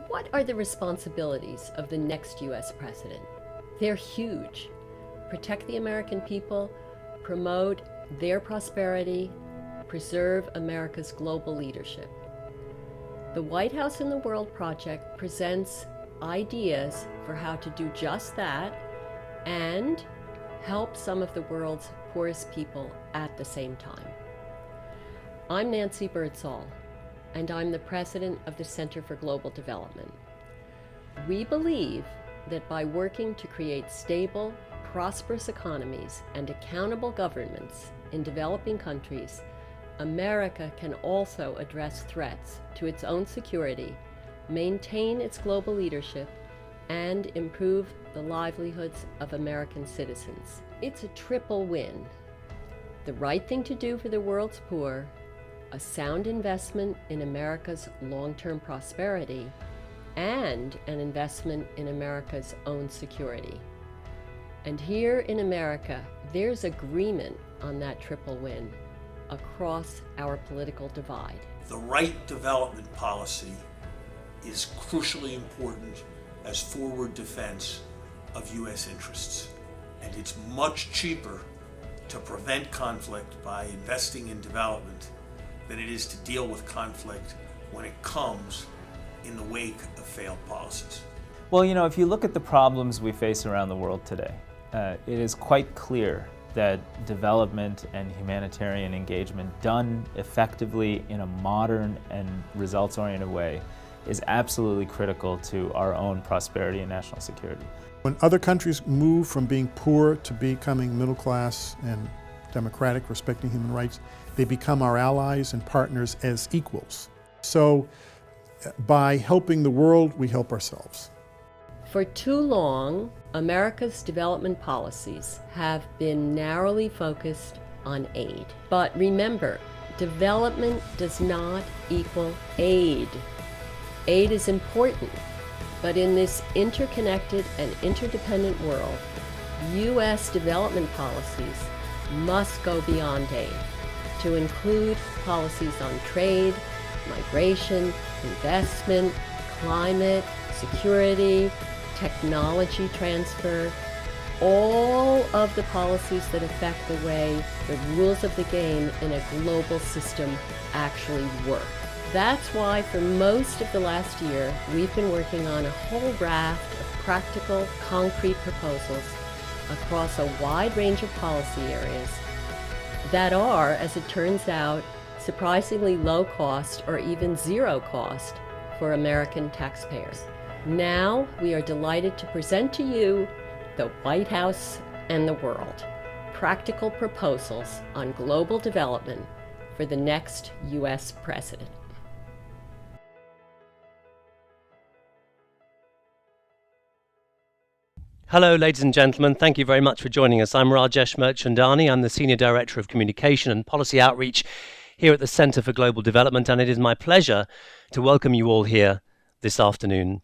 What are the responsibilities of the next U.S. president? They're huge. Protect the American people, promote their prosperity, preserve America's global leadership. The White House in the World Project presents ideas for how to do just that and help some of the world's poorest people at the same time. I'm Nancy Birdsall, and I'm the president of the Center for Global Development. We believe that by working to create stable, prosperous economies and accountable governments in developing countries, America can also address threats to its own security, maintain its global leadership, and improve the livelihoods of American citizens. It's a triple win. The right thing to do for the world's poor, a sound investment in America's long-term prosperity, and an investment in America's own security. And here in America, there's agreement on that triple win across our political divide. The right development policy is crucially important as forward defense of U.S. interests. And it's much cheaper to prevent conflict by investing in development than it is to deal with conflict when it comes in the wake of failed policies. Well, if you look at the problems we face around the world today, it is quite clear that development and humanitarian engagement done effectively in a modern and results-oriented way is absolutely critical to our own prosperity and national security. When other countries move from being poor to becoming middle class and democratic, respecting human rights, they become our allies and partners as equals. So by helping the world, we help ourselves. For too long, America's development policies have been narrowly focused on aid. But remember, development does not equal aid. Aid is important, but in this interconnected and interdependent world, U.S. development policies must go beyond aid to include policies on trade, migration, investment, climate, security, technology transfer, all of the policies that affect the way the rules of the game in a global system actually work. That's why for most of the last year, we've been working on a whole raft of practical, concrete proposals across a wide range of policy areas that are, as it turns out, surprisingly low cost or even zero cost for American taxpayers. Now we are delighted to present to you the White House and the world, practical proposals on global development for the next U.S. president. Hello, ladies and gentlemen. Thank you very much for joining us. I'm Rajesh Mirchandani. I'm the Senior Director of Communication and Policy Outreach here at the Center for Global Development, and it is my pleasure to welcome you all here this afternoon.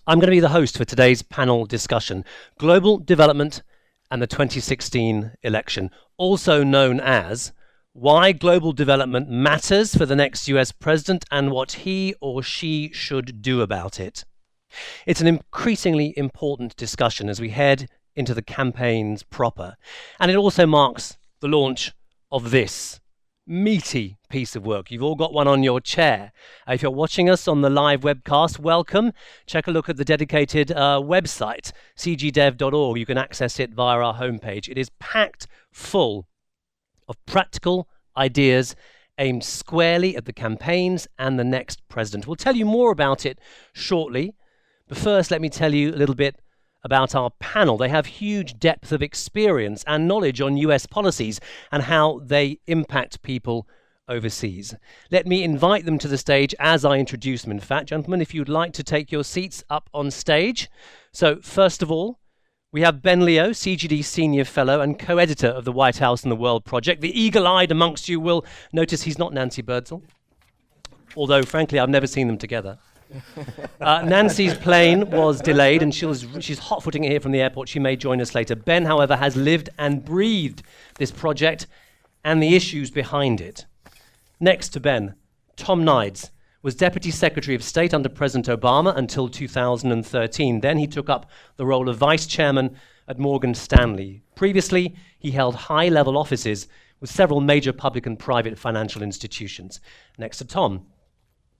I'm going to be the host for today's panel discussion, Global Development and the 2016 Election, also known as Why Global Development Matters for the Next US President and What He or She Should Do About It. It's an increasingly important discussion as we head into the campaigns proper, and it also marks the launch of this meaty piece of work. You've all got one on your chair. If you're watching us on the live webcast, welcome. Check a look at the dedicated website, cgdev.org. You can access it via our homepage. It is packed full of practical ideas aimed squarely at the campaigns and the next president. We'll tell you more about it shortly. But first, let me tell you a little bit about our panel. They have huge depth of experience and knowledge on US policies and how they impact people overseas. Let me invite them to the stage as I introduce them. In fact, gentlemen, if you'd like to take your seats up on stage. So first of all, we have Ben Leo, CGD Senior Fellow and co-editor of the White House and the World Project. The eagle-eyed amongst you will notice he's not Nancy Birdsall, although frankly I've never seen them together. Nancy's plane was delayed and she's hot-footing it here from the airport. She may join us later. Ben, however, has lived and breathed this project and the issues behind it. Next to Ben, Tom Nides. was Deputy Secretary of State under President Obama until 2013. Then he took up the role of Vice Chairman at Morgan Stanley. Previously, he held high-level offices with several major public and private financial institutions. Next to Tom,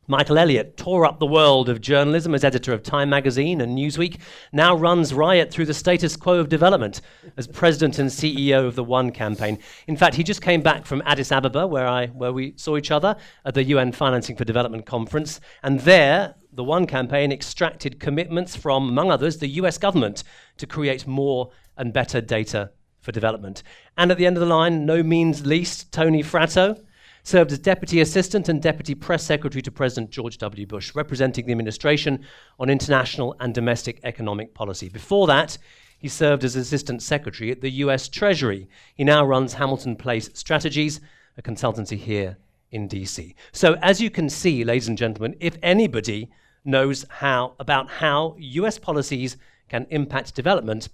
Michael Elliott tore up the world of journalism as editor of Time magazine and Newsweek, now runs riot through the status quo of development as president and CEO of the One campaign. In fact, he just came back from Addis Ababa, where we saw each other at the UN Financing for Development conference, and there, the One campaign extracted commitments from, among others, the US government to create more and better data for development. And at the end of the line, no means least, Tony Fratto served as Deputy Assistant and Deputy Press Secretary to President George W. Bush, representing the administration on international and domestic economic policy. Before that, he served as Assistant Secretary at the US Treasury. He now runs Hamilton Place Strategies, a consultancy here in DC. So as you can see, ladies and gentlemen, if anybody knows about how US policies can impact development,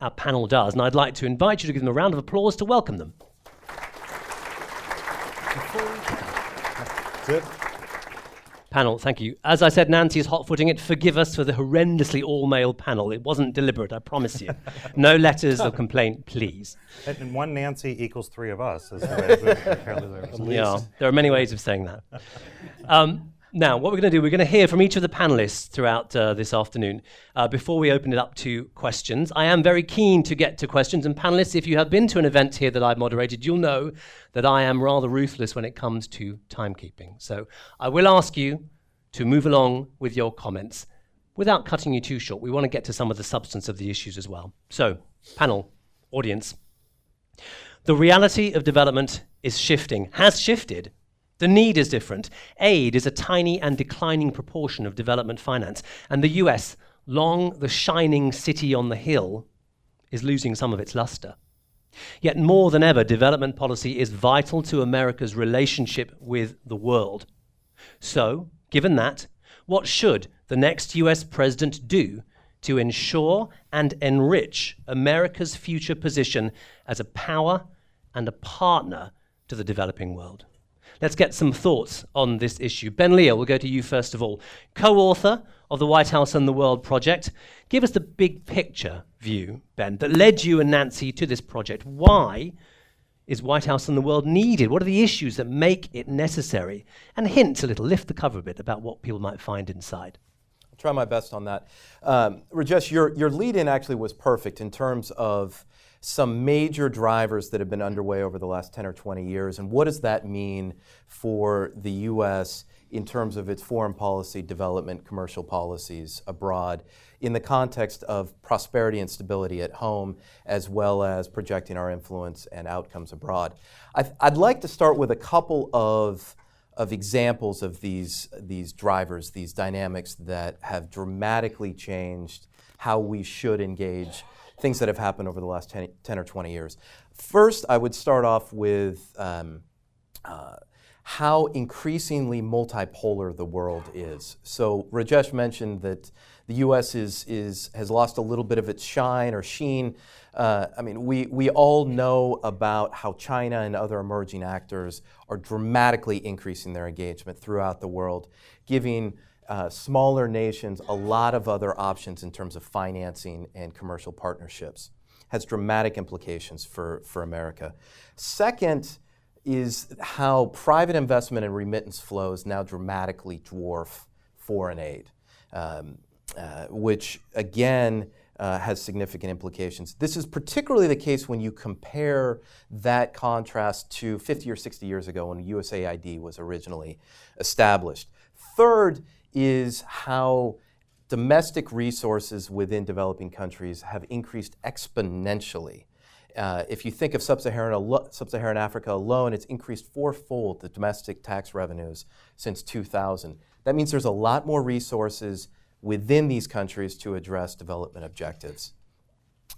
our panel does. And I'd like to invite you to give them a round of applause to welcome them. That's it. Panel, thank you. As I said, Nancy is hot-footing it. Forgive us for the horrendously all-male panel. It wasn't deliberate, I promise you. No letters of complaint, please. And one Nancy equals three of us. Is the way apparently there is. Yeah, there are many ways of saying that. Now, what we're going to do, we're going to hear from each of the panelists throughout this afternoon. Before we open it up to questions, I am very keen to get to questions. And panelists, if you have been to an event here that I've moderated, you'll know that I am rather ruthless when it comes to timekeeping. So I will ask you to move along with your comments without cutting you too short. We want to get to some of the substance of the issues as well. So, panel, audience, the reality of development is shifting, has shifted. The need is different. Aid is a tiny and declining proportion of development finance, and the US, long the shining city on the hill, is losing some of its luster. Yet more than ever, development policy is vital to America's relationship with the world. So, given that, what should the next US president do to ensure and enrich America's future position as a power and a partner to the developing world? Let's get some thoughts on this issue. Ben Leal, we'll go to you first of all. Co-author of the White House and the World project. Give us the big picture view, Ben, that led you and Nancy to this project. Why is White House and the World needed? What are the issues that make it necessary? And hint a little, lift the cover a bit about what people might find inside. I'll try my best on that. Rajesh, your lead-in actually was perfect in terms of some major drivers that have been underway over the last 10 or 20 years, and what does that mean for the U.S. in terms of its foreign policy, development, commercial policies abroad, in the context of prosperity and stability at home, as well as projecting our influence and outcomes abroad. I'd like to start with a couple of examples of these drivers, these dynamics that have dramatically changed how we should engage things that have happened over the last 10 or 20 years. First, I would start off with how increasingly multipolar the world is. So Rajesh mentioned that the U.S. has lost a little bit of its shine or sheen. We all know about how China and other emerging actors are dramatically increasing their engagement throughout the world, giving smaller nations a lot of other options in terms of financing and commercial partnerships. Has dramatic implications for America. Second is how private investment and remittance flows now dramatically dwarf foreign aid, which again has significant implications. This is particularly the case when you compare that contrast to 50 or 60 years ago when USAID was originally established. Third is how domestic resources within developing countries have increased exponentially. If you think of sub-Saharan Africa alone, it's increased fourfold the domestic tax revenues since 2000. That means there's a lot more resources within these countries to address development objectives.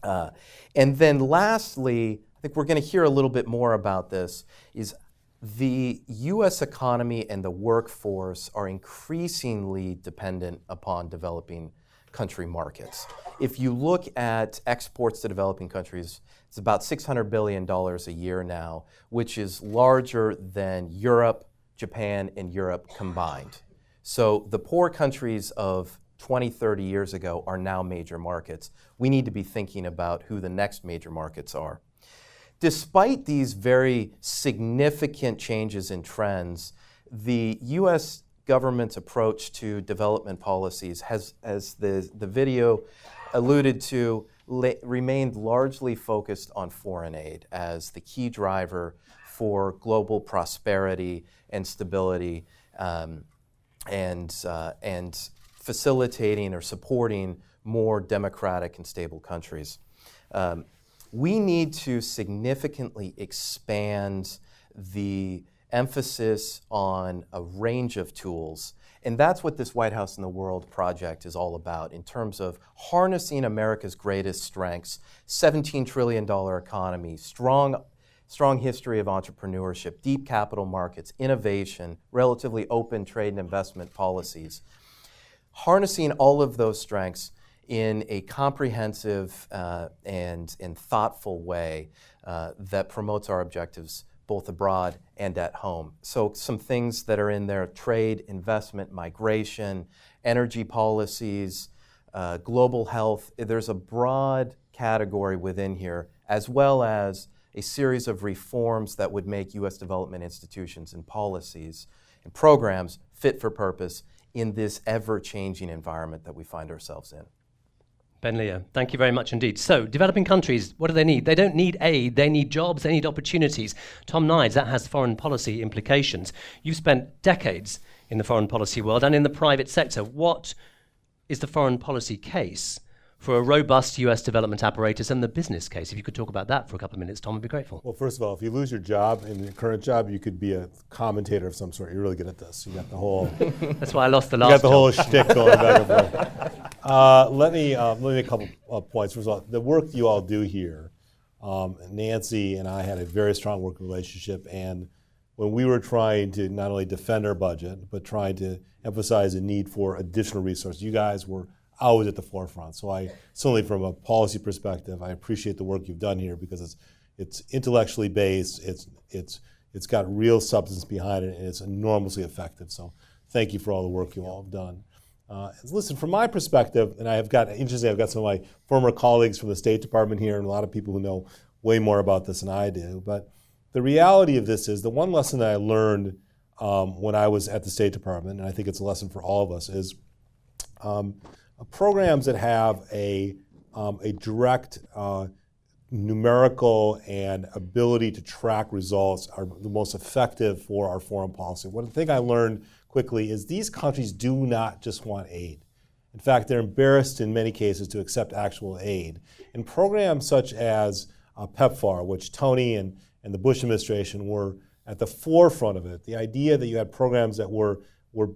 And then lastly, I think we're going to hear a little bit more about this, is the U.S. economy and the workforce are increasingly dependent upon developing country markets. If you look at exports to developing countries, it's about $600 billion a year now, which is larger than Europe, Japan, and Europe combined So the poor countries of 20, 30 years ago are now major markets. We need to be thinking about who the next major markets are. Despite these very significant changes in trends, the U.S. government's approach to development policies has, as the video alluded to, remained largely focused on foreign aid as the key driver for global prosperity and stability, and facilitating or supporting more democratic and stable countries. We need to significantly expand the emphasis on a range of tools, and that's what this White House in the World project is all about in terms of harnessing America's greatest strengths, $17 trillion economy, strong history of entrepreneurship, deep capital markets, innovation, relatively open trade and investment policies. Harnessing all of those strengths in a comprehensive and thoughtful way that promotes our objectives both abroad and at home. So some things that are in there: trade, investment, migration, energy policies, global health. There's a broad category within here, as well as a series of reforms that would make U.S. development institutions and policies and programs fit for purpose in this ever-changing environment that we find ourselves in. Ben Leo, thank you very much indeed. So, developing countries, what do they need? They don't need aid, they need jobs, they need opportunities. Tom Nides, that has foreign policy implications. You've spent decades in the foreign policy world and in the private sector. What is the foreign policy case for a robust US development apparatus and the business case? If you could talk about that for a couple of minutes, Tom, I'd be grateful. Well, first of all, if you lose your job in your current job, you could be a commentator of some sort. You're really good at this. You got the whole. That's why I lost the last. You got the whole shtick going back and forth. Let me make a couple of points. First of all, the work you all do here, Nancy and I had a very strong working relationship, and when we were trying to not only defend our budget, but trying to emphasize the need for additional resources, you guys were always at the forefront. So I, certainly from a policy perspective, I appreciate the work you've done here because it's intellectually based, it's got real substance behind it, and it's enormously effective. So thank you for all the work you all have done. Listen, from my perspective, and I've got some of my former colleagues from the State Department here and a lot of people who know way more about this than I do, but the reality of this is the one lesson that I learned when I was at the State Department, and I think it's a lesson for all of us, is programs that have a direct numerical and ability to track results are the most effective for our foreign policy. One thing I learned quickly is these countries do not just want aid. In fact, they're embarrassed in many cases to accept actual aid. And programs such as PEPFAR, which Tony and the Bush administration were at the forefront of it, the idea that you had programs that were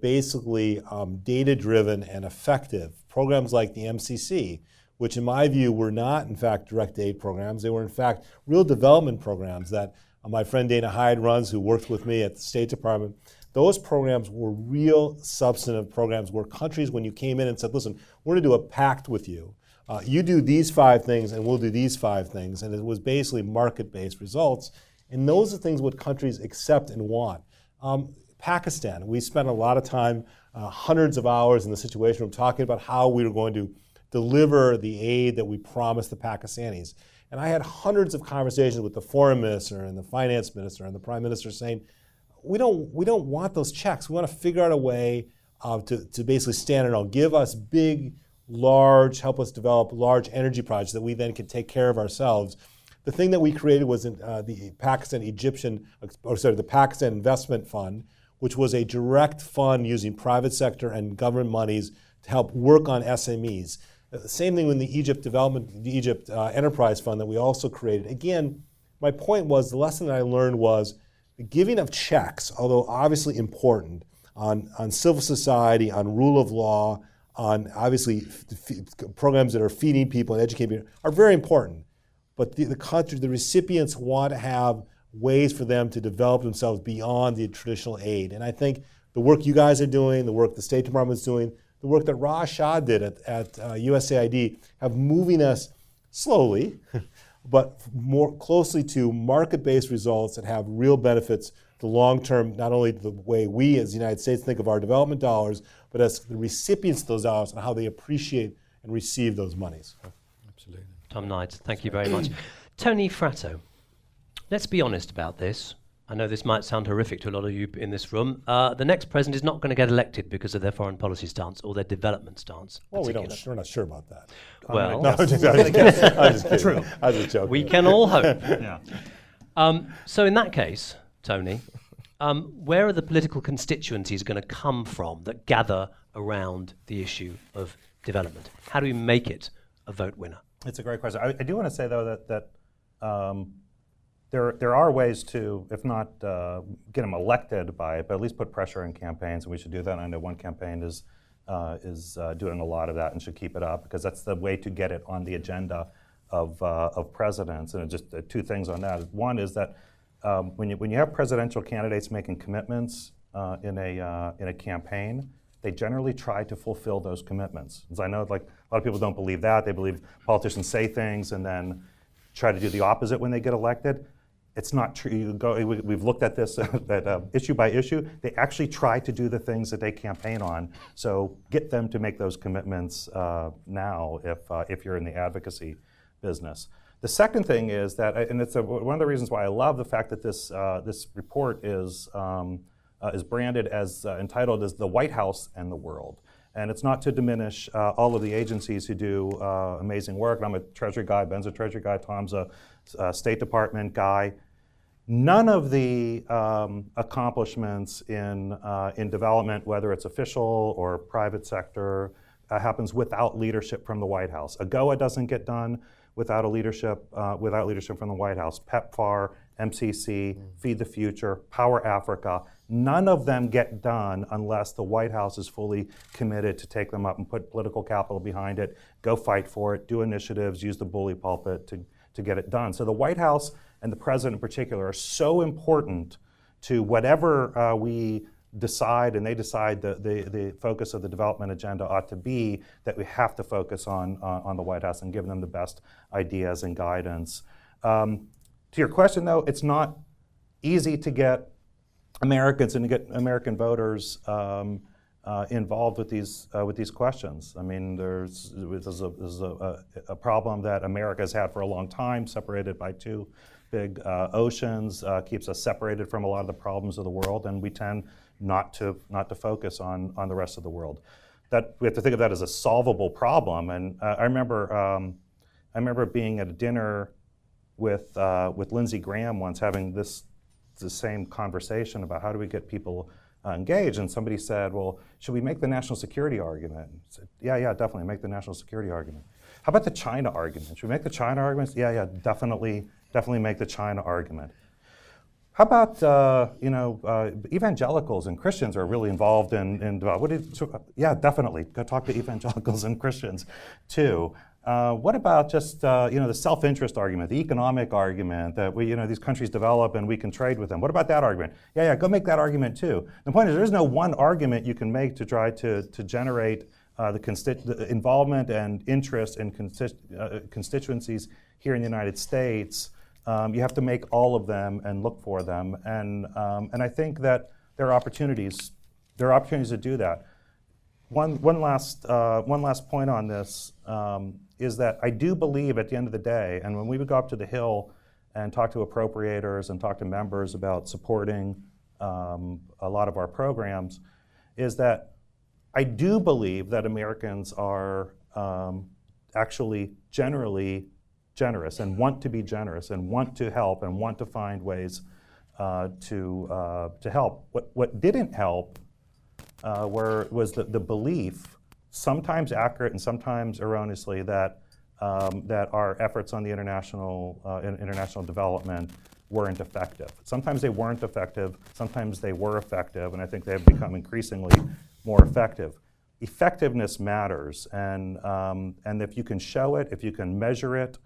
basically data-driven and effective. Programs like the MCC, which in my view were not in fact direct aid programs. They were in fact real development programs that my friend Dana Hyde runs, who worked with me at the State Department. Those programs were real substantive programs where countries, when you came in and said, listen, we're going to do a pact with you. You do these 5 things and we'll do these 5 things. And it was basically market-based results. And those are things what countries accept and want. Pakistan, we spent a lot of time, hundreds of hours in the Situation Room talking about how we were going to deliver the aid that we promised the Pakistanis. And I had hundreds of conversations with the foreign minister and the finance minister and the prime minister saying, we don't want those checks. We want to figure out a way to basically stand it on. Give us big, large, help us develop large energy projects that we then can take care of ourselves. The thing that we created was the Pakistan Investment Fund, which was a direct fund using private sector and government monies to help work on SMEs. Same thing with the Egypt Enterprise Fund that we also created. Again, my point was, the lesson that I learned was the giving of checks, although obviously important, on civil society, on rule of law, on obviously programs that are feeding people and educating people, are very important. But the recipients want to have ways for them to develop themselves beyond the traditional aid. And I think the work you guys are doing, the work the State Department is doing, the work that Raj Shah did at USAID have moving us slowly, but more closely to market-based results that have real benefits the long-term, not only the way we as the United States think of our development dollars, but as the recipients of those dollars and how they appreciate and receive those monies. Absolutely. Tom Knight, thank you very much. Tony Fratto, let's be honest about this. I know this might sound horrific to a lot of you in this room. The next president is not going to get elected because of their foreign policy stance or their development stance. Well, we're not sure about that. Well, No, I'm just kidding. True. I was just joking. we can all hope. Yeah. So in that case, Tony, where are the political constituencies going to come from that gather around the issue of development? How do we make it a vote winner? It's a great question. I do want to say, though, that there are ways to, if not get them elected by it, but at least put pressure in campaigns, and we should do that. I know one campaign is doing a lot of that and should keep it up, because that's the way to get it on the agenda of presidents. And just two things on that. One is that when you have presidential candidates making commitments in a campaign, they generally try to fulfill those commitments. As I know, like, a lot of people don't believe that. They believe politicians say things and then try to do the opposite when they get elected. It's not true. We've looked at this issue by issue. They actually try to do the things that they campaign on. So get them to make those commitments now if you're in the advocacy business. The second thing is that, and it's one of the reasons why I love the fact that this report is branded as entitled as the White House and the World. And it's not to diminish all of the agencies who do amazing work. I'm a Treasury guy, Ben's a Treasury guy, Tom's a State Department guy. None of the accomplishments in development, whether it's official or private sector, happens without leadership from the White House. AGOA doesn't get done without leadership from the White House. PEPFAR, MCC, Feed the Future, Power Africa, none of them get done unless the White House is fully committed to take them up and put political capital behind it, go fight for it, do initiatives, use the bully pulpit to get it done. So the White House and the president in particular are so important to whatever we decide, and they decide the focus of the development agenda ought to be, that we have to focus on the White House and give them the best ideas and guidance. To your question, though, it's not easy to get Americans and to get American voters involved with these questions. I mean, there's a problem that America has had for a long time, separated by two big oceans, keeps us separated from a lot of the problems of the world, and we tend not to focus on the rest of the world. That we have to think of that as a solvable problem. And I remember being at a dinner with Lindsey Graham once, having the same conversation about how do we get people engaged, and somebody said, well, should we make the national security argument? I said, yeah, definitely make the national security argument. How about the China argument? Should we make the China argument? Yeah, definitely make the China argument. How about evangelicals and Christians are really involved in yeah, definitely go talk to evangelicals and Christians too. What about just the self-interest argument, the economic argument that these countries develop and we can trade with them? What about that argument? Yeah, go make that argument too. The point is, there's no one argument you can make to try to generate the involvement and interest in constituencies here in the United States. You have to make all of them and look for them, and I think that there are opportunities. There are opportunities to do that. One last point on this is that I do believe at the end of the day, and when we would go up to the Hill and talk to appropriators and talk to members about supporting a lot of our programs, is that I do believe that Americans are actually generally generous and want to be generous and want to help and want to find ways to help. What didn't help was the belief, sometimes accurate and sometimes erroneously, that our efforts on the international development weren't effective. Sometimes they weren't effective, sometimes they were effective, and I think they've become increasingly more effective. Effectiveness matters, and if you can show it, if you can measure it,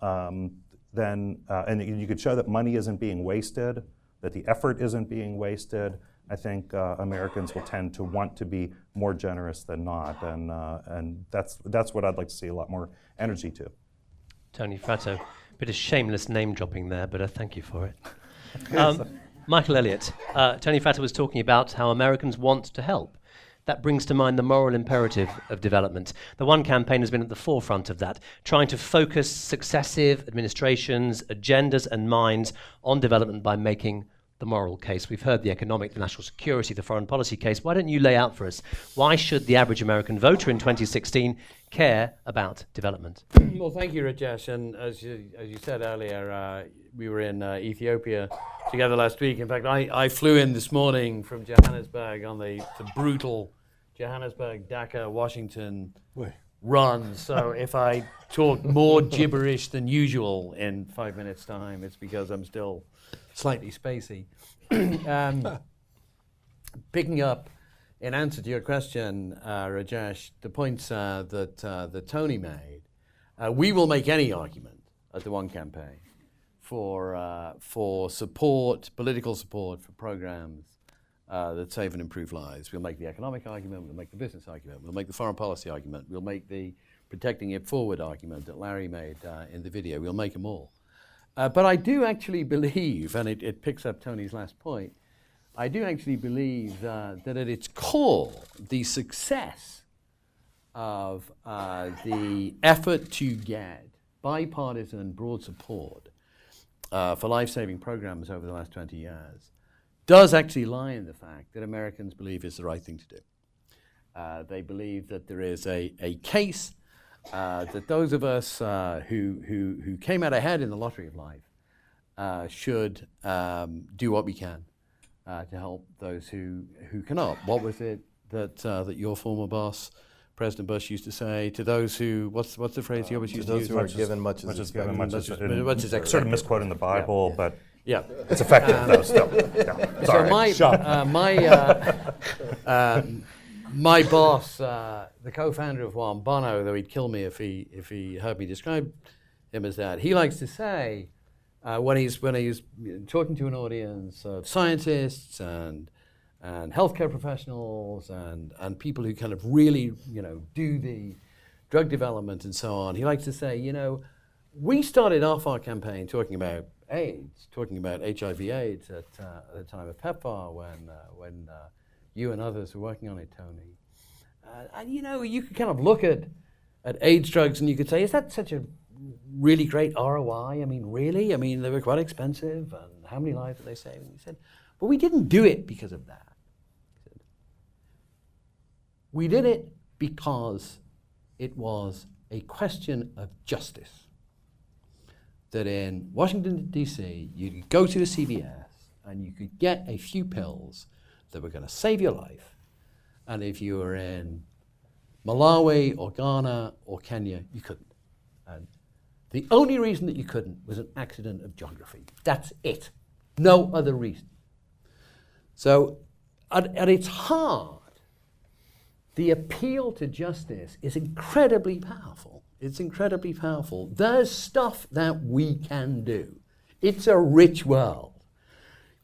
then and you could show that money isn't being wasted, that the effort isn't being wasted, I think Americans will tend to want to be more generous than not, and that's what I'd like to see a lot more energy to. Tony Fratto, bit of shameless name dropping there, but thank you for it. Michael Elliott, Tony Fata was talking about how Americans want to help. That brings to mind the moral imperative of development. The One campaign has been at the forefront of that, trying to focus successive administrations, agendas and minds on development by making the moral case. We've heard the economic, the national security, the foreign policy case. Why don't you lay out for us, why should the average American voter in 2016 care about development? Well, thank you, Rajesh. And as you said earlier, we were in Ethiopia together last week. In fact, I flew in this morning from Johannesburg on the brutal Johannesburg, Dhaka, Washington run. So if I talk more gibberish than usual in 5 minutes' time, it's because I'm still slightly spacey. Picking up, in answer to your question, Rajesh, the points that Tony made, we will make any argument at the One campaign for support, political support for programs that save and improve lives. We'll make the economic argument, we'll make the business argument, we'll make the foreign policy argument, we'll make the protecting it forward argument that Larry made in the video. We'll make them all. But I do actually believe, and it picks up Tony's last point, I do actually believe that at its core, the success of the effort to get bipartisan broad support for life-saving programs over the last 20 years does actually lie in the fact that Americans believe it's the right thing to do. They believe that there is a case that those of us who came out ahead in the lottery of life should do what we can to help those who cannot. What was it that your former boss, President Bush, used to say to those who? What's the phrase he always used to use? Those who are given much is expected. Much is expected. Sort of misquoting the Bible, but Yeah. it's effective though. Still, yeah. Sorry. So my boss, the co-founder of Juan Bono, though he'd kill me if he heard me describe him as that, he likes to say when he's talking to an audience of scientists and healthcare professionals and people who kind of really do the drug development and so on, he likes to say, we started off our campaign talking about AIDS, talking about HIV/AIDS at the time of PEPFAR when you and others were working on it, Tony. And you could kind of look at AIDS drugs and you could say, is that such a really great ROI? I mean, really? I mean, they were quite expensive, and how many lives did they save? And he said, but we didn't do it because of that. He said, we did it because it was a question of justice. That in Washington, D.C., you could go to the CVS and you could get a few pills that were going to save your life. And if you were in Malawi or Ghana or Kenya, you couldn't. And the only reason that you couldn't was an accident of geography. That's it. No other reason. So at its heart, the appeal to justice is incredibly powerful. It's incredibly powerful. There's stuff that we can do. It's a rich world.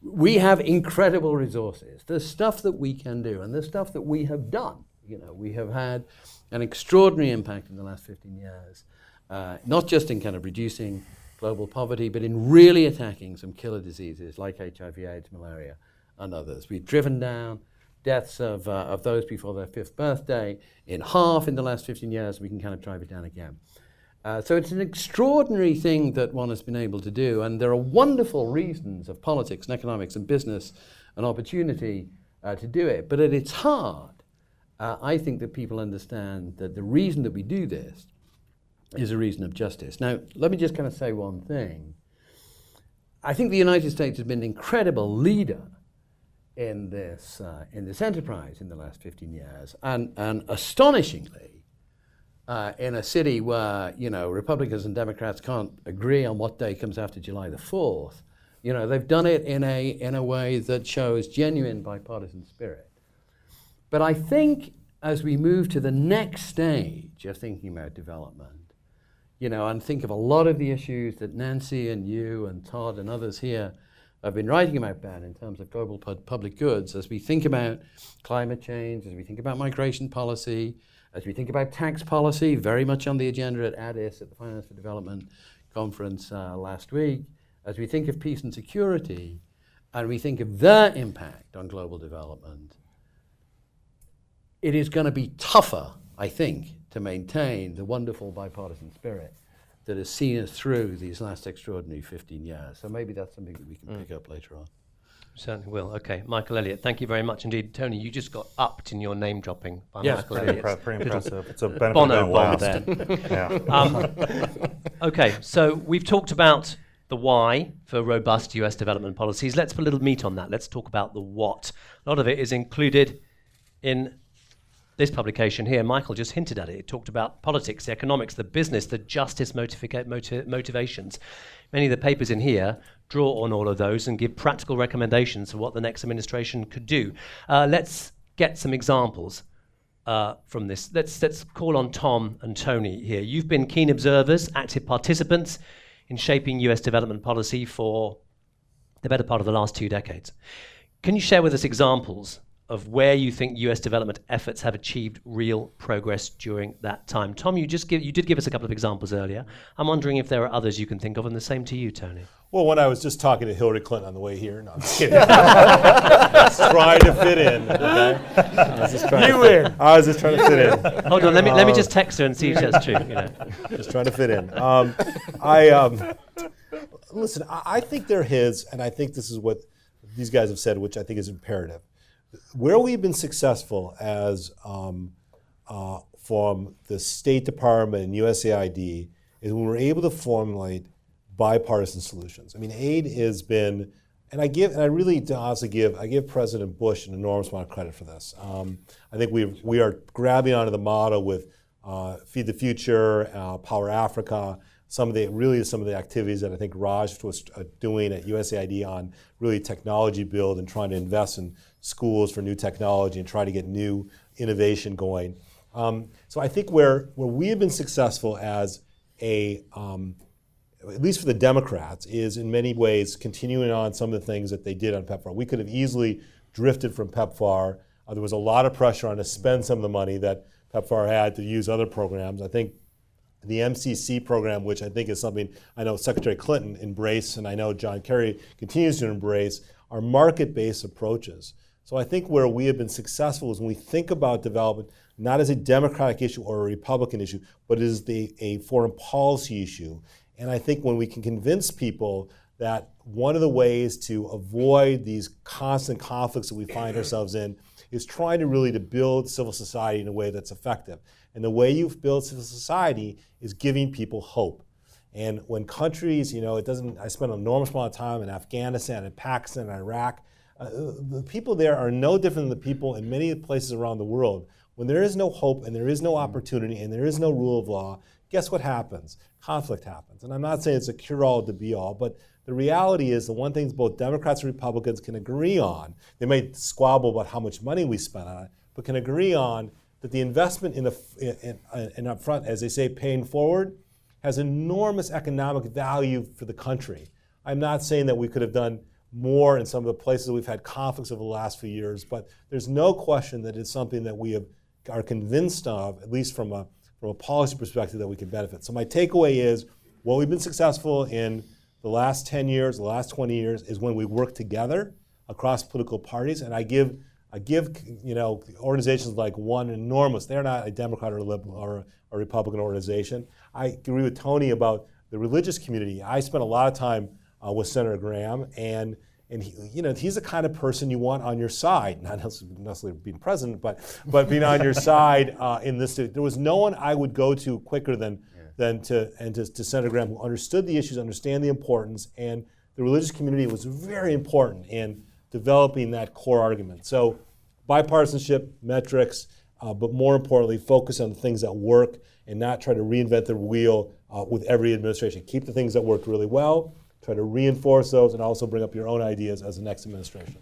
We have incredible resources. There's stuff that we can do, and there's stuff that we have done. We have had an extraordinary impact in the last 15 years, not just in kind of reducing global poverty, but in really attacking some killer diseases like HIV/AIDS, malaria, and others. We've driven down deaths of those before their 5th birthday in half in the last 15 years. We can kind of drive it down again. So it's an extraordinary thing that one has been able to do, and there are wonderful reasons of politics and economics and business and opportunity to do it. But at its heart, I think that people understand that the reason that we do this is a reason of justice. Now, let me just kind of say one thing. I think the United States has been an incredible leader in this enterprise in the last 15 years, and astonishingly, in a city where Republicans and Democrats can't agree on what day comes after July the 4th, they've done it in a way that shows genuine bipartisan spirit. But I think as we move to the next stage of thinking about development, and think of a lot of the issues that Nancy and you and Todd and others here have been writing about, Ben, in terms of global public goods, as we think about climate change, as we think about migration policy, as we think about tax policy, very much on the agenda at Addis, at the Finance for Development conference last week, as we think of peace and security, and we think of their impact on global development, it is going to be tougher, I think, to maintain the wonderful bipartisan spirit that has seen us through these last extraordinary 15 years. So maybe that's something that we can pick up later on. Certainly will. Okay, Michael Elliott, thank you very much indeed. Tony, you just got upped in your name dropping by Yes, Michael Pretty, Elliott. pretty impressive. It's a benefit Bono of bomb last. there. Yeah. Okay, so we've talked about the why for robust US development policies. Let's put a little meat on that. Let's talk about the what. A lot of it is included in this publication here. Michael just hinted at it. It talked about politics, the economics, the business, the justice motivations. Many of the papers in here draw on all of those and give practical recommendations for what the next administration could do. Let's get some examples from this. Let's call on Tom and Tony here. You've been keen observers, active participants in shaping US development policy for the better part of the last 2 decades. Can you share with us examples of where you think US development efforts have achieved real progress during that time? Tom, you did give us a couple of examples earlier. I'm wondering if there are others you can think of, and the same to you, Tony. Well, when I was just talking to Hillary Clinton on the way here, no, I'm just kidding. I was trying to fit in. Okay? I was just trying to fit in. Hold on, let me just text her and see if that's true. Just trying to fit in. Listen, I think there is, and I think this is what these guys have said, which I think is imperative. Where we've been successful as from the State Department and USAID is when we're able to formulate bipartisan solutions. I mean, aid has been, and I really honestly give President Bush an enormous amount of credit for this. I think we are grabbing onto the model with Feed the Future, Power Africa, some of the activities that I think Raj was doing at USAID on really technology build and trying to invest in schools for new technology and try to get new innovation going. So I think where we have been successful as at least for the Democrats, is in many ways continuing on some of the things that they did on PEPFAR. We could have easily drifted from PEPFAR. There was a lot of pressure on to spend some of the money that PEPFAR had to use other programs. I think the MCC program, which I think is something I know Secretary Clinton embraced, and I know John Kerry continues to embrace, are market-based approaches. So I think where we have been successful is when we think about development, not as a Democratic issue or a Republican issue, but as a foreign policy issue. And I think when we can convince people that one of the ways to avoid these constant conflicts that we find ourselves in is trying to really to build civil society in a way that's effective. And the way you build civil society is giving people hope. And when countries, I spent an enormous amount of time in Afghanistan and Pakistan and Iraq. The people there are no different than the people in many places around the world. When there is no hope and there is no opportunity and there is no rule of law, guess what happens? Conflict happens. And I'm not saying it's a cure-all to be-all, but the reality is the one thing both Democrats and Republicans can agree on, they may squabble about how much money we spend on it, but can agree on that the investment in upfront, as they say, paying forward, has enormous economic value for the country. I'm not saying that we could have done more in some of the places we've had conflicts over the last few years, but there's no question that it's something that we are convinced of, at least from a policy perspective, that we can benefit. So my takeaway is, what we've been successful in the last 10 years, the last 20 years, is when we work together across political parties. And I give organizations like One enormous. They're not a Democrat or a Liberal or a Republican organization. I agree with Tony about the religious community. I spent a lot of time with Senator Graham, and he's the kind of person you want on your side, not necessarily being president, but being on your side in this. There was no one I would go to quicker than to Senator Graham, who understood the issues, understand the importance, and the religious community was very important in developing that core argument. So bipartisanship, metrics, but more importantly, focus on the things that work and not try to reinvent the wheel with every administration. Keep the things that worked really well, try to reinforce those, and also bring up your own ideas as the next administration.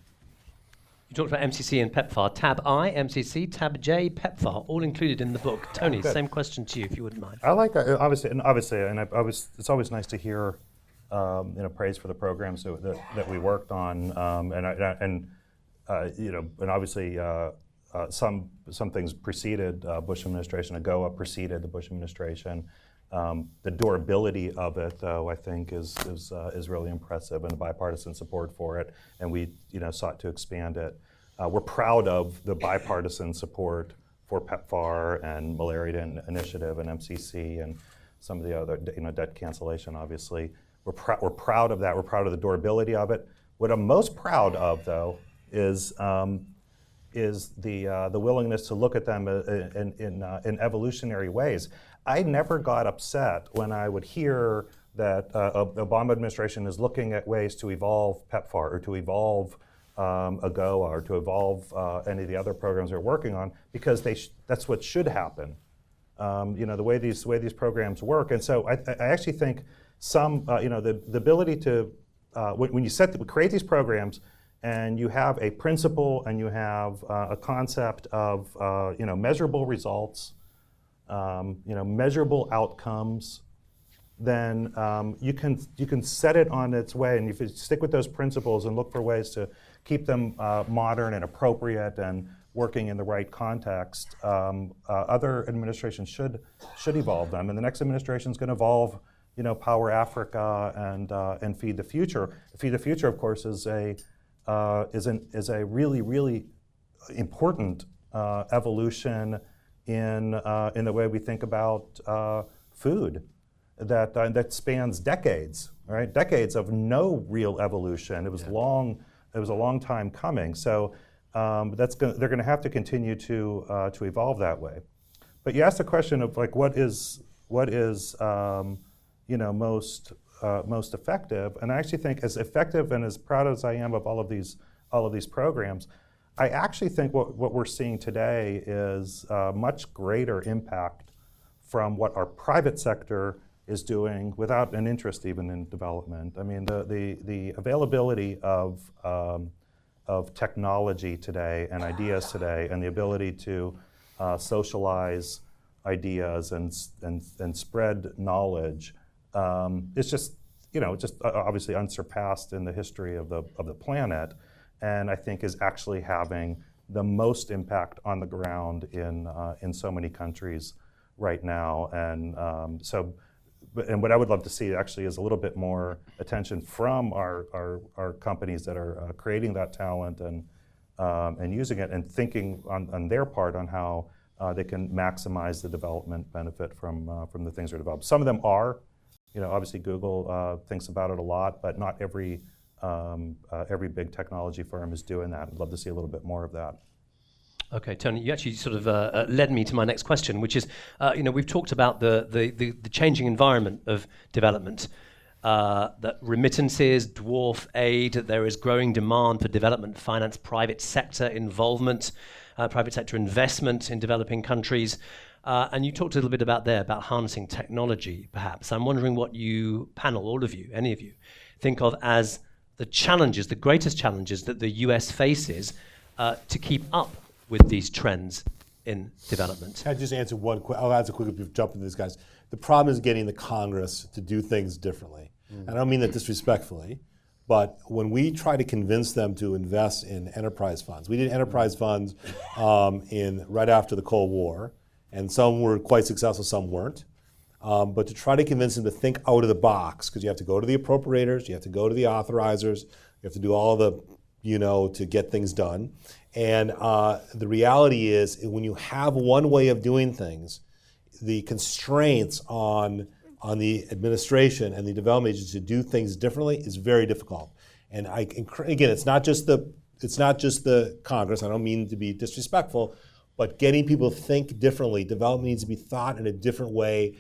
You talked about MCC and PEPFAR. Tab I, MCC, Tab J, PEPFAR, all included in the book. Tony, same question to you, if you wouldn't mind. I like that, obviously, it's always nice to hear praise for the programs that we worked on, and obviously some things preceded Bush administration. AGOA preceded the Bush administration. The durability of it, though, I think is really impressive, and the bipartisan support for it, and we sought to expand it. We're proud of the bipartisan support for PEPFAR and Malaria Initiative and MCC and some of the other, debt cancellation, obviously. We're proud of that. We're proud of the durability of it. What I'm most proud of, though, is the willingness to look at them in evolutionary ways. I never got upset when I would hear that the Obama administration is looking at ways to evolve PEPFAR or to evolve AGOA or to evolve any of the other programs they're working on, because that's what should happen. The way these programs work, and so I actually think the ability to when you create these programs and you have a principle and you have a concept of measurable results, measurable outcomes, then you can set it on its way, and if you stick with those principles and look for ways to keep them modern and appropriate and working in the right context, other administrations should evolve them, and the next administration is going to evolve, Power Africa and Feed the Future. Feed the Future, of course, is a really, really important evolution in the way we think about food that spans decades, right? Decades of no real evolution. It was long. It was a long time coming. So they're going to have to continue to evolve that way. But you asked the question of what is most effective, and I actually think as effective and as proud as I am of all of these programs, I actually think what we're seeing today is much greater impact from what our private sector is doing without an interest even in development. I mean, the availability of technology today and ideas today, and the ability to socialize ideas and spread knowledge, it's just obviously unsurpassed in the history of the planet, and I think is actually having the most impact on the ground in so many countries right now. And and what I would love to see actually is a little bit more attention from our companies that are creating that talent and using it, and thinking on their part on how they can maximize the development benefit from the things that are developed. Some of them are, obviously Google thinks about it a lot, but not every big technology firm is doing that. I'd love to see a little bit more of that. Okay, Tony, you actually sort of led me to my next question, which is, we've talked about the changing environment of development, that remittances dwarf aid, that there is growing demand for development finance, private sector involvement, private sector investment in developing countries. And you talked a little bit about harnessing technology, perhaps. I'm wondering what you panel, all of you, any of you, think of as the greatest challenges that the US faces to keep up with these trends in development. Can I just answer one quick? I'll answer quickly if you jump into this, guys. The problem is getting the Congress to do things differently. I don't mean that disrespectfully, but when we try to convince them to invest in enterprise funds, we did enterprise funds right after the Cold War, and some were quite successful, some weren't. But to try to convince them to think out of the box, because you have to go to the appropriators, you have to go to the authorizers, you have to do all the, to get things done. And the reality is, when you have one way of doing things, the constraints on the administration and the development agency to do things differently is very difficult. And again, it's not just the Congress. I don't mean to be disrespectful, but getting people to think differently. Development needs to be thought in a different way.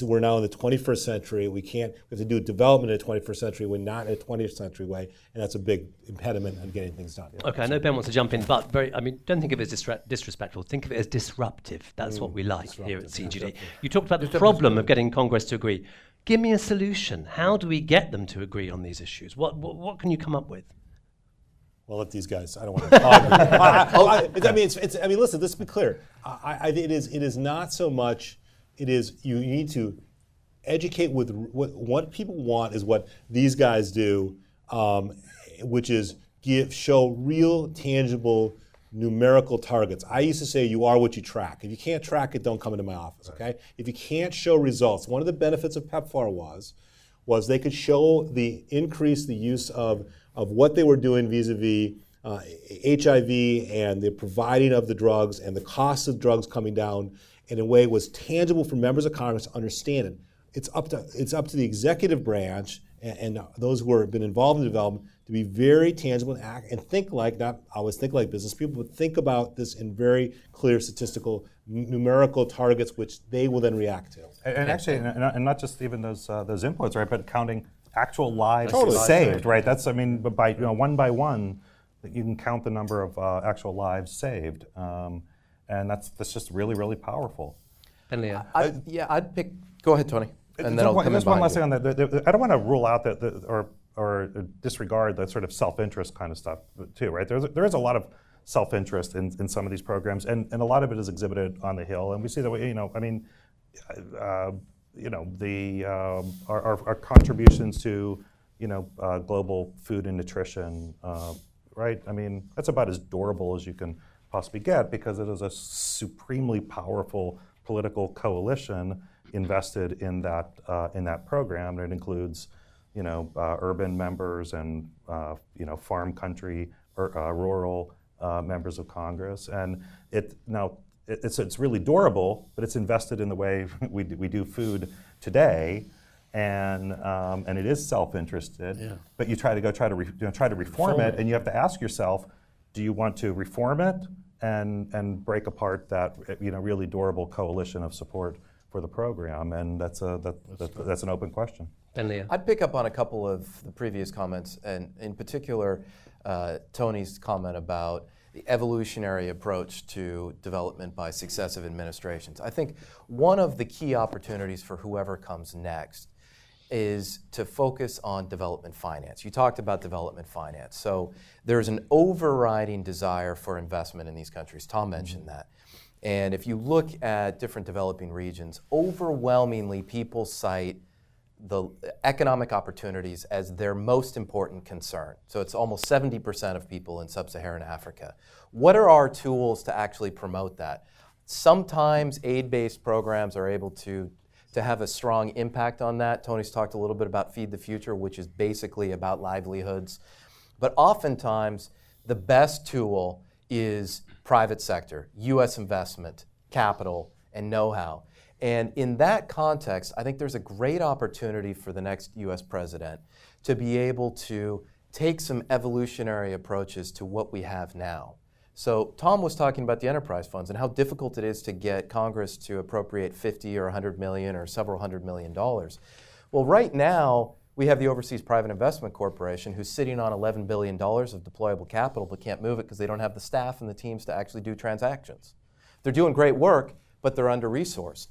We're now in the 21st century. We have to do development in the 21st century. We're not in a 20th century way, and that's a big impediment on getting things done. Okay, I know Ben wants to jump in, but don't think of it as disrespectful. Think of it as disruptive. That's what we like here at CGD. You talked about the problem of getting Congress to agree. Give me a solution. How do we get them to agree on these issues? What can you come up with? Well, let these guys. I don't want to talk. Listen. Let's be clear. It is not so much. It is you need to educate with what people want is what these guys do, which is show real, tangible numerical targets. I used to say you are what you track. If you can't track it, don't come into my office, okay? If you can't show results, one of the benefits of PEPFAR was they could show the use of what they were doing vis-a-vis HIV and the providing of the drugs and the cost of drugs coming down in a way it was tangible for members of Congress to understand it. It's up to the executive branch and those who have been involved in development to be very tangible and act and think like, not always think like business people, but think about this in very clear statistical numerical targets which they will then react to. And actually, and not just even those inputs, right? But counting actual lives Totally. saved, right? That's, I mean, but by one by one, you can count the number of actual lives saved, and that's just really, really powerful. Penlia. I'd pick. Go ahead, Tony, and then I'll come in Just one behind last you. thing on that. I don't want to rule out or disregard the sort of self-interest kind of stuff too, right? There is a lot of self-interest in some of these programs, and a lot of it is exhibited on the Hill, and we see that. Our contributions to global food and nutrition, right? I mean, that's about as durable as you can possibly get because it is a supremely powerful political coalition invested in that program, and it includes urban members and farm country or rural members of Congress, and it's really durable, but it's invested in the way we do food today, and it is self-interested. Yeah. But you try to reform it, and you have to ask yourself, do you want to reform it and break apart that really durable coalition of support for the program? And that's an open question. Penlia. I'd pick up on a couple of the previous comments, and in particular, Tony's comment about the evolutionary approach to development by successive administrations. I think one of the key opportunities for whoever comes next is to focus on development finance. You talked about development finance. So there's an overriding desire for investment in these countries. Tom mentioned that. And if you look at different developing regions, overwhelmingly people cite the economic opportunities as their most important concern. So it's almost 70% of people in sub-Saharan Africa. What are our tools to actually promote that? Sometimes aid-based programs are able to have a strong impact on that. Tony's talked a little bit about Feed the Future, which is basically about livelihoods. But oftentimes, the best tool is private sector, U.S. investment, capital, and know-how. And in that context, I think there's a great opportunity for the next U.S. president to be able to take some evolutionary approaches to what we have now. So Tom was talking about the enterprise funds and how difficult it is to get Congress to appropriate $50 or $100 million or several $100 million. Well, right now, we have the Overseas Private Investment Corporation who's sitting on $11 billion of deployable capital but can't move it because they don't have the staff and the teams to actually do transactions. They're doing great work, but they're under-resourced.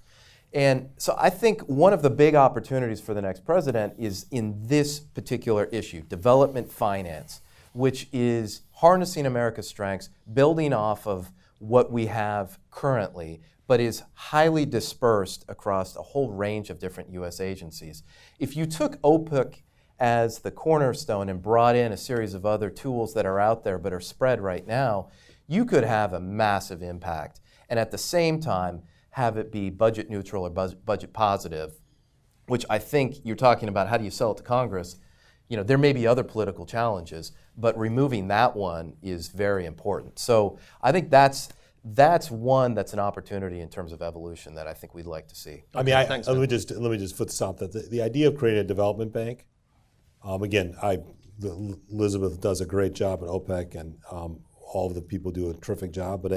And so I think one of the big opportunities for the next president is in this particular issue, development finance, which is harnessing America's strengths, building off of what we have currently, but is highly dispersed across a whole range of different U.S. agencies. If you took OPIC as the cornerstone and brought in a series of other tools that are out there but are spread right now, you could have a massive impact. And at the same time, have it be budget neutral or budget positive, which I think you're talking about how do you sell it to Congress. There may be other political challenges, but removing that one is very important. So I think that's one that's an opportunity in terms of evolution that I think we'd like to see. I mean, let me just foot stomp that the idea of creating a development bank. Again, Elizabeth does a great job at OPEC, and all of the people do a terrific job. But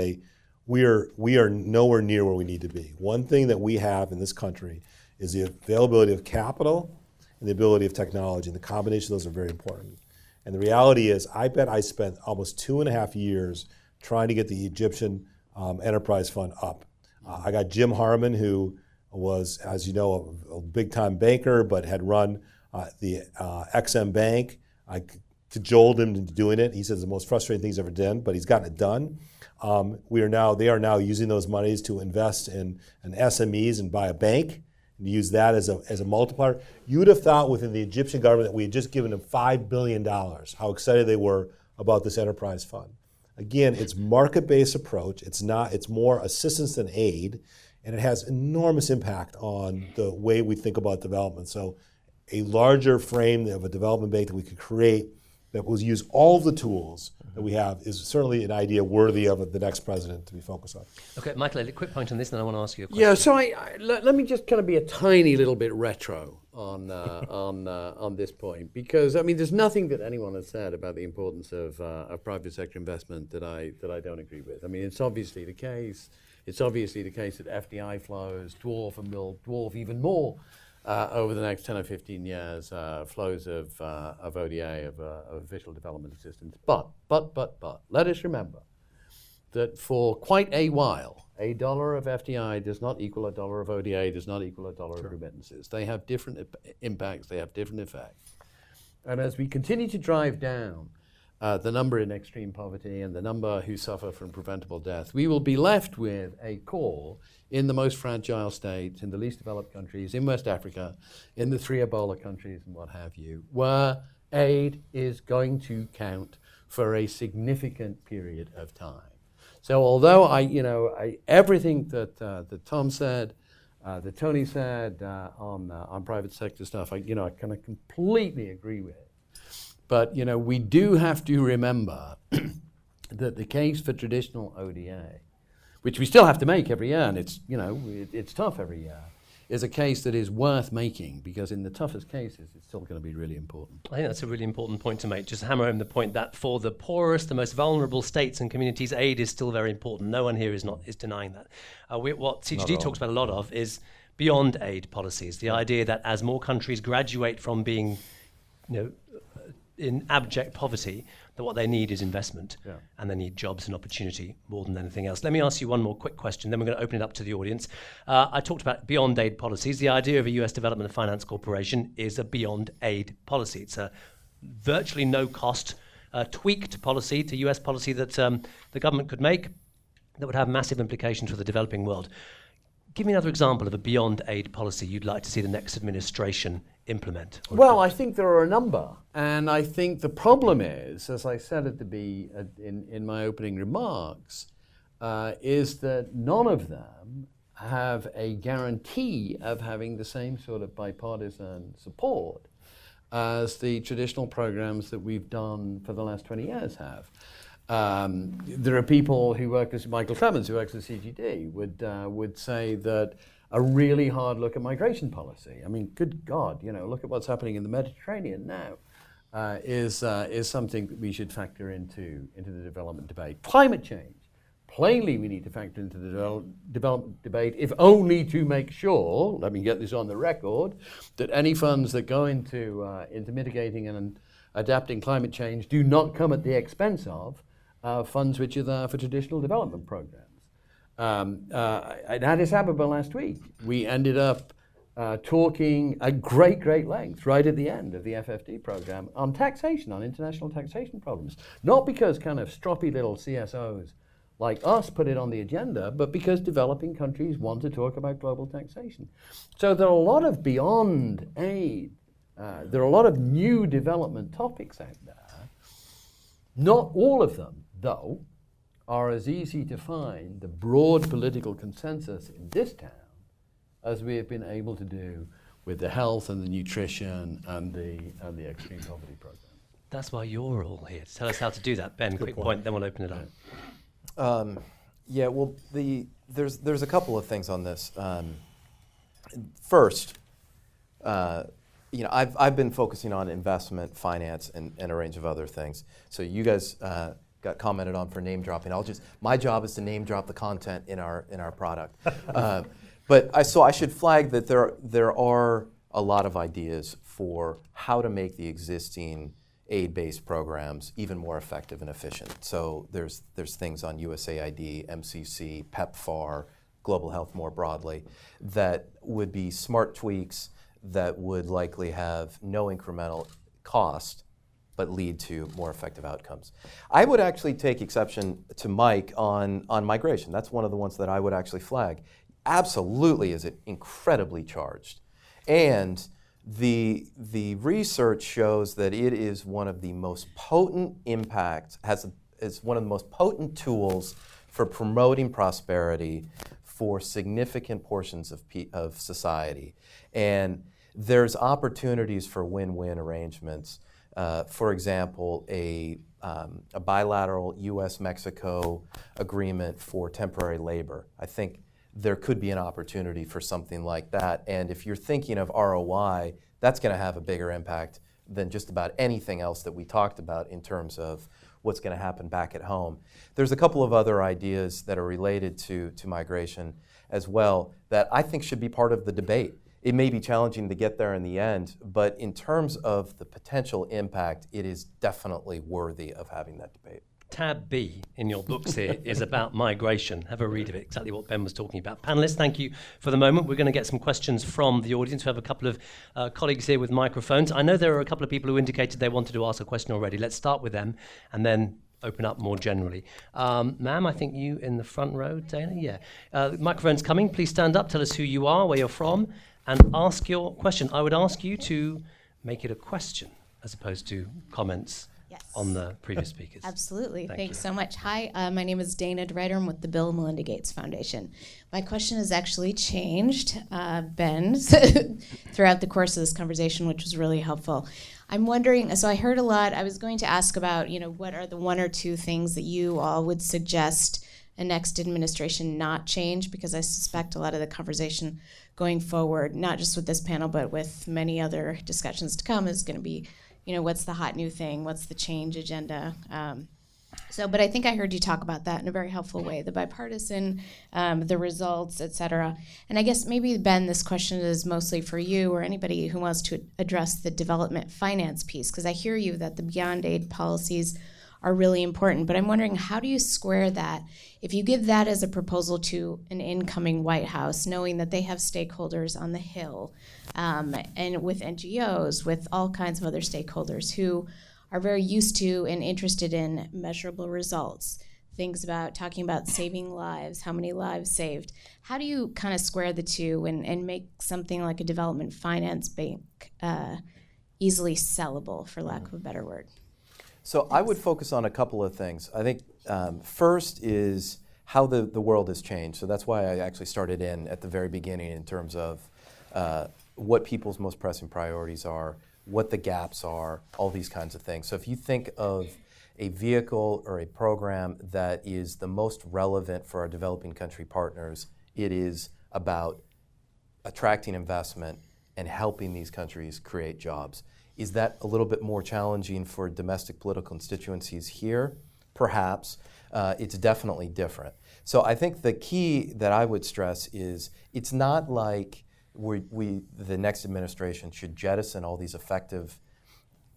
we are nowhere near where we need to be. One thing that we have in this country is the availability of capital and the ability of technology. And the combination of those are very important. And the reality is, I bet I spent almost 2.5 years trying to get the Egyptian Enterprise Fund up. I got Jim Harmon, who was, as you know, a big-time banker, but had run the XM Bank. I cajoled him into doing it. He says the most frustrating thing he's ever done, but he's gotten it done. They are now using those monies to invest in SMEs and buy a bank, and use that as a multiplier. You would have thought within the Egyptian government that we had just given them $5 billion, how excited they were about this enterprise fund. Again, it's market-based approach. It's more assistance than aid, and it has enormous impact on the way we think about development. So a larger frame of a development bank that we could create that will use all of the tools that we have is certainly an idea worthy of the next president to be focused on. Okay, Michael, a quick point on this, and then I want to ask you a question. Yeah, so let me just kind of be a tiny little bit retro on this point, because I mean, there's nothing that anyone has said about the importance of private sector investment that I don't agree with. I mean, it's obviously the case. It's obviously the case that FDI flows dwarf and will dwarf even more over the next 10 or 15 years, flows of ODA, of official development assistance. But, let us remember that for quite a while, $1 of FDI does not equal $1 of ODA, does not equal $1 of remittances. They have different impacts, they have different effects. And as we continue to drive down the number in extreme poverty and the number who suffer from preventable death, we will be left with a core in the most fragile states, in the least developed countries, in West Africa, in the 3 Ebola countries and what have you, where aid is going to count for a significant period of time. So although everything that Tom said, that Tony said on private sector stuff, I kind of completely agree with. But we do have to remember that the case for traditional ODA, which we still have to make every year, and it's tough every year, is a case that is worth making, because in the toughest cases, it's still going to be really important. I think that's a really important point to make. Just hammer home the point that for the poorest, the most vulnerable states and communities, aid is still very important. No one here is denying that. What CGD talks about a lot of is beyond aid policies. The idea that as more countries graduate from being, in abject poverty, that what they need is investment, and they need jobs and opportunity more than anything else. Let me ask you one more quick question, then we're going to open it up to the audience. I talked about beyond aid policies. The idea of a US Development and Finance Corporation is a beyond aid policy. It's a virtually no cost, tweaked policy to US policy that the government could make that would have massive implications for the developing world. Give me another example of a beyond aid policy you'd like to see the next administration implement. Well, I think there are a number, and I think the problem is, as I said in my opening remarks, is that none of them have a guarantee of having the same sort of bipartisan support as the traditional programs that we've done for the last 20 years have. There are people who work as Michael Tremens, who works at CGD, would say that a really hard look at migration policy. I mean, good God, look at what's happening in the Mediterranean now, is something that we should factor into the development debate. Climate change. Plainly, we need to factor into the development debate, if only to make sure, let me get this on the record, that any funds that go into mitigating and adapting climate change do not come at the expense of funds which are there for traditional development programs. At Addis Ababa last week, we ended up talking at great length right at the end of the FFD program on taxation, on international taxation problems. Not because kind of stroppy little CSOs like us put it on the agenda, but because developing countries want to talk about global taxation. So there are a lot of beyond aid, there are a lot of new development topics out there. Not all of them, though, are as easy to find the broad political consensus in this town as we have been able to do with the health and the nutrition and the extreme poverty program. That's why you're all here. Tell us how to do that. Ben, quick point, then we'll open it up. There's a couple of things on this. First, I've been focusing on investment, finance, and a range of other things. So you guys got commented on for name dropping. My job is to name drop the content in our product. But I should flag that there are a lot of ideas for how to make the existing aid-based programs even more effective and efficient. So there's things on USAID, MCC, PEPFAR, Global Health more broadly, that would be smart tweaks that would likely have no incremental cost, but lead to more effective outcomes. I would actually take exception to Mike on migration. That's one of the ones that I would actually flag. Absolutely is it incredibly charged. And the research shows that it is one of the most potent impacts, has is one of the most potent tools for promoting prosperity for significant portions of society. And there's opportunities for win-win arrangements. For example, a bilateral U.S.-Mexico agreement for temporary labor. I think there could be an opportunity for something like that. And if you're thinking of ROI, that's going to have a bigger impact than just about anything else that we talked about in terms of what's going to happen back at home. There's a couple of other ideas that are related to migration as well that I think should be part of the debate. It may be challenging to get there in the end, but in terms of the potential impact, it is definitely worthy of having that debate. Tab B in your books here is about migration. Have a read of it, exactly what Ben was talking about. Panelists, thank you for the moment. We're going to get some questions from the audience. We have a couple of colleagues here with microphones. I know there are a couple of people who indicated they wanted to ask a question already. Let's start with them and then open up more generally. Ma'am, I think you in the front row, Dana? Yeah. The microphone's coming. Please stand up, tell us who you are, where you're from, and ask your question. I would ask you to make it a question as opposed to comments. Yes. On the previous speakers. Absolutely. Thank Thanks you. so much. Hi, my name is Dana Dreiter. I'm with the Bill and Melinda Gates Foundation. My question has actually changed, Ben, throughout the course of this conversation, which was really helpful. I'm wondering, so I heard a lot. I was going to ask about, what are the one or two things that you all would suggest a next administration not change, because I suspect a lot of the conversation going forward, not just with this panel, but with many other discussions to come, is going to be what's the hot new thing? What's the change agenda? But I think I heard you talk about that in a very helpful way, the bipartisan, the results, et cetera. And I guess maybe, Ben, this question is mostly for you or anybody who wants to address the development finance piece, because I hear you that the Beyond Aid policies are really important, but I'm wondering, how do you square that if you give that as a proposal to an incoming White House, knowing that they have stakeholders on the Hill, and with NGOs, with all kinds of other stakeholders who are very used to and interested in measurable results, things about talking about saving lives, how many lives saved. How do you kind of square the two and make something like a development finance bank easily sellable, for lack of a better word? So I would focus on a couple of things. I think first is how the world has changed. So that's why I actually started in at the very beginning in terms of what people's most pressing priorities are, what the gaps are, all these kinds of things. So if you think of a vehicle or a program that is the most relevant for our developing country partners, it is about attracting investment and helping these countries create jobs. Is that a little bit more challenging for domestic political constituencies here? Perhaps. It's definitely different. So I think the key that I would stress is it's not like the next administration should jettison all these effective,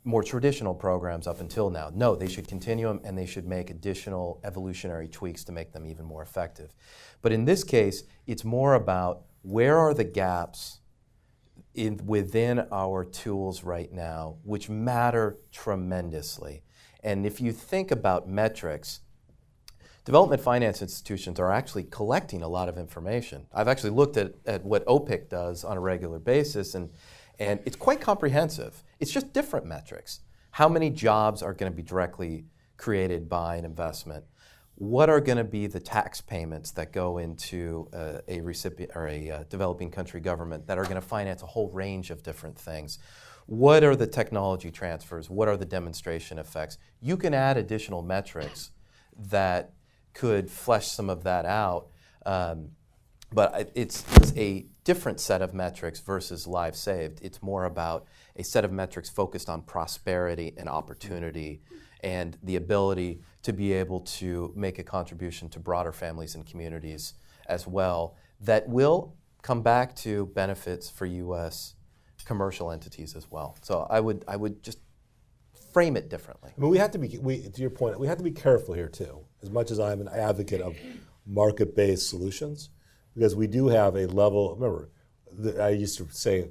more traditional programs up until now. No, they should continue them, and they should make additional evolutionary tweaks to make them even more effective. But in this case, it's more about where are the gaps within our tools right now, which matter tremendously. And if you think about metrics, development finance institutions are actually collecting a lot of information. I've actually looked at what OPIC does on a regular basis, and it's quite comprehensive. It's just different metrics. How many jobs are going to be directly created by an investment? What are going to be the tax payments that go into a recipient or a developing country government that are going to finance a whole range of different things? What are the technology transfers? What are the demonstration effects? You can add additional metrics that could flesh some of that out, but it's a different set of metrics versus lives saved. It's more about a set of metrics focused on prosperity and opportunity and the ability to be able to make a contribution to broader families and communities as well that will come back to benefits for U.S. commercial entities as well. So I would just frame it differently. I mean, we have to be, to your point, we have to be careful here too, as much as I'm an advocate of market-based solutions, because we do have a level, remember, I used to say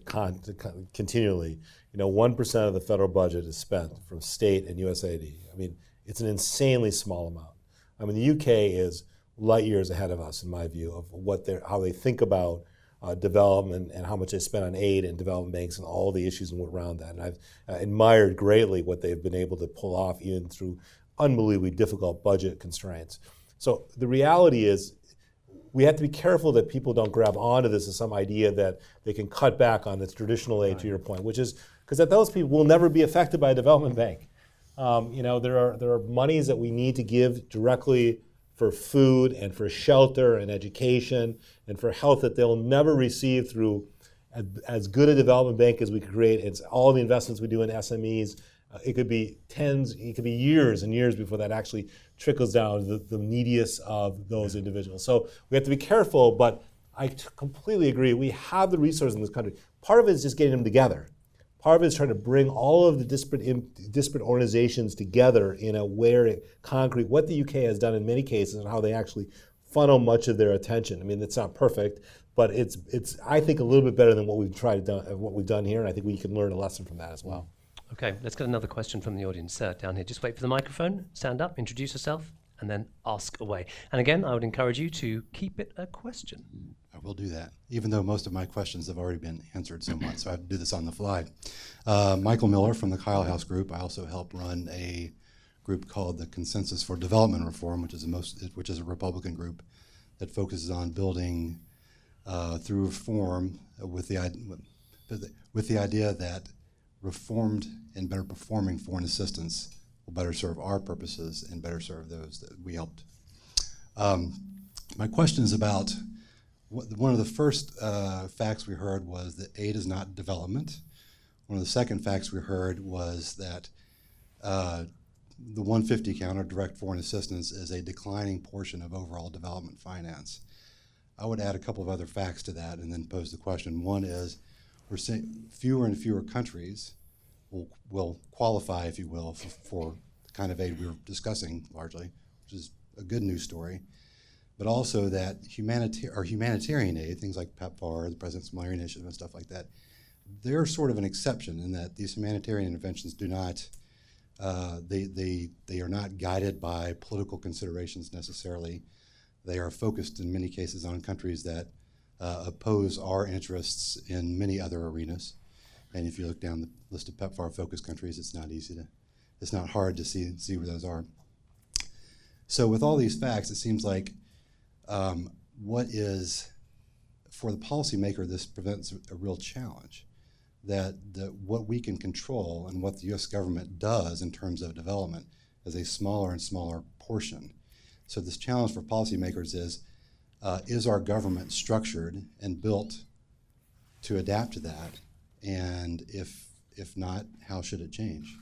continually, 1% of the federal budget is spent from state and USAID. I mean, it's an insanely small amount. I mean, the UK is light years ahead of us, in my view, of how they think about development and how much they spend on aid and development banks and all the issues around that. And I've admired greatly what they've been able to pull off, even through unbelievably difficult budget constraints. So the reality is we have to be careful that people don't grab onto this as some idea that they can cut back on this traditional aid, to your point, which is because that those people will never be affected by a development bank. There are monies that we need to give directly for food and for shelter and education and for health that they'll never receive through as good a development bank as we could create. It's all the investments we do in SMEs. It could be years and years before that actually trickles down to the neediest of those individuals. So we have to be careful, but I completely agree. We have the resources in this country. Part of it is just getting them together. Part of it is trying to bring all of the disparate organizations together in a concrete, what the UK has done in many cases and how they actually funnel much of their attention. I mean, it's not perfect, but it's I think a little bit better than what we've done here, and I think we can learn a lesson from that as well. Okay, let's get another question from the audience down here. Just wait for the microphone, stand up, introduce yourself, and then ask away. And again, I would encourage you to keep it a question. I will do that, even though most of my questions have already been answered so much, so I have to do this on the fly. Michael Miller from the Kyle House Group. I also help run a group called the Consensus for Development Reform, which is a Republican group that focuses on building through reform with the idea that reformed and better performing foreign assistance will better serve our purposes and better serve those that we helped. My question is about one of the first facts we heard was that aid is not development. One of the second facts we heard was that the 150 count, or direct foreign assistance, is a declining portion of overall development finance. I would add a couple of other facts to that and then pose the question. One is we're seeing fewer and fewer countries will qualify, if you will, for the kind of aid we were discussing largely, which is a good news story. But also that humanitarian aid, things like PEPFAR, the President's Malaria Initiative and stuff like that, they're sort of an exception in that these humanitarian interventions do not, they are not guided by political considerations necessarily. They are focused in many cases on countries that oppose our interests in many other arenas. And if you look down the list of PEPFAR focused countries, it's not hard to see where those are. So with all these facts, it seems like what is, for the policymaker, this presents a real challenge, that what we can control and what the U.S. government does in terms of development is a smaller and smaller portion. So this challenge for policymakers is our government structured and built to adapt to that? And if not, how should it change?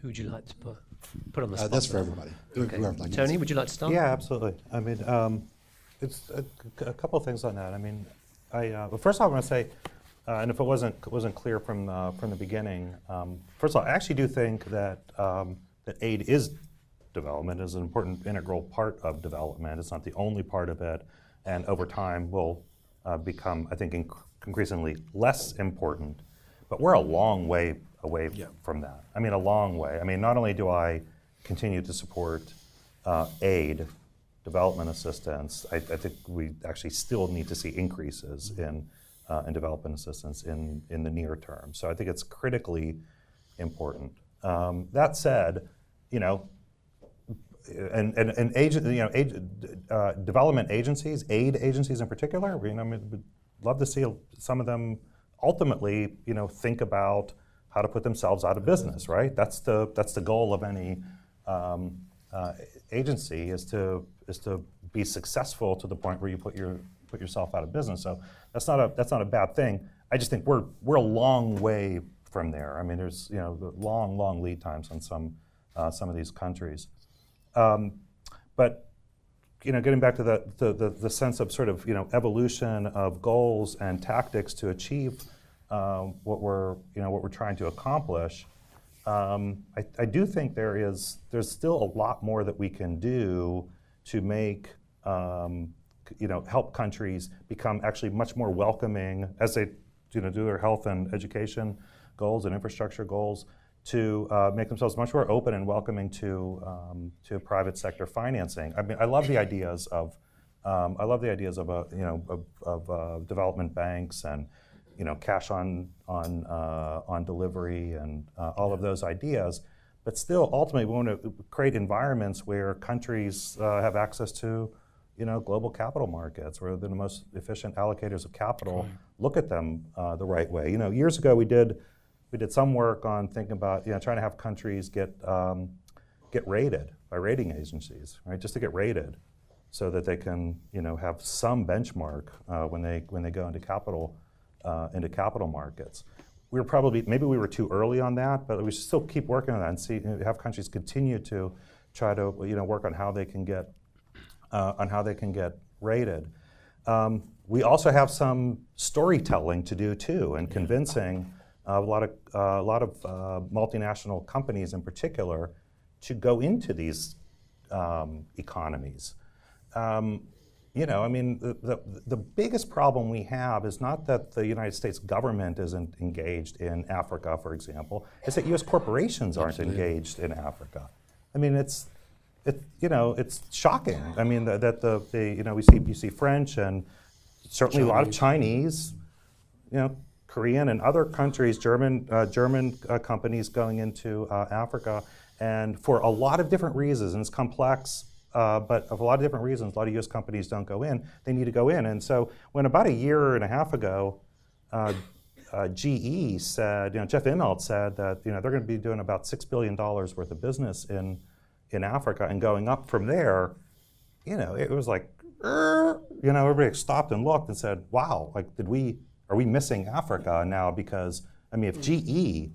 Who would you like to put on the spot? That's for everybody. Okay. Tony, would you like to start? Yeah, absolutely. I mean, it's a couple of things on that. I mean, well, first of all, I want to say, and if it wasn't clear from the beginning, first of all, I actually do think that that aid is development, is an important integral part of development. It's not the only part of it, and over time will become, I think, increasingly less important. But we're a long way away from that. I mean, a long way. I mean, not only do I continue to support aid, development assistance, I think we actually still need to see increases in development assistance in the near term. So I think it's critically important. That said, development agencies, aid agencies in particular, we'd love to see some of them ultimately, think about how to put themselves out of business, right? That's the goal of any agency, is to be successful to the point where you put yourself out of business. So that's not a bad thing. I just think we're a long way from there. I mean, there's long lead times on some of these countries. But getting back to the sense of sort of evolution of goals and tactics to achieve what we're trying to accomplish, I do think there's still a lot more that we can do to make help countries become actually much more welcoming as they do their health and education goals and infrastructure goals, to make themselves much more open and welcoming to private sector financing. I mean, I love the ideas of development banks and cash on delivery and all of those ideas. But still, ultimately, we want to create environments where countries have access to, global capital markets, where they're the most efficient allocators of capital. Look at them the right way. Years ago we did some work on thinking about trying to have countries get rated by rating agencies, right? Just to get rated, so that they can have some benchmark when they go into capital markets. Maybe we were too early on that, but we should still keep working on that and have countries continue to try to work on how they can get rated. We also have some storytelling to do too, and convincing a lot of multinational companies in particular to go into these economies. The biggest problem we have is not that the United States government isn't engaged in Africa, for example. It's that U.S. corporations aren't engaged in Africa. It's shocking. You see French and certainly a lot of Chinese, Korean and other countries, German companies going into Africa, and for a lot of different reasons, and it's complex. But of a lot of different reasons, a lot of U.S. companies don't go in. They need to go in. And so when about a year and a half ago, GE said, Jeff Immelt said that they're going to be doing about $6 billion worth of business in Africa, and going up from there, it was like, everybody stopped and looked and said, wow, are we missing Africa now? Because if GE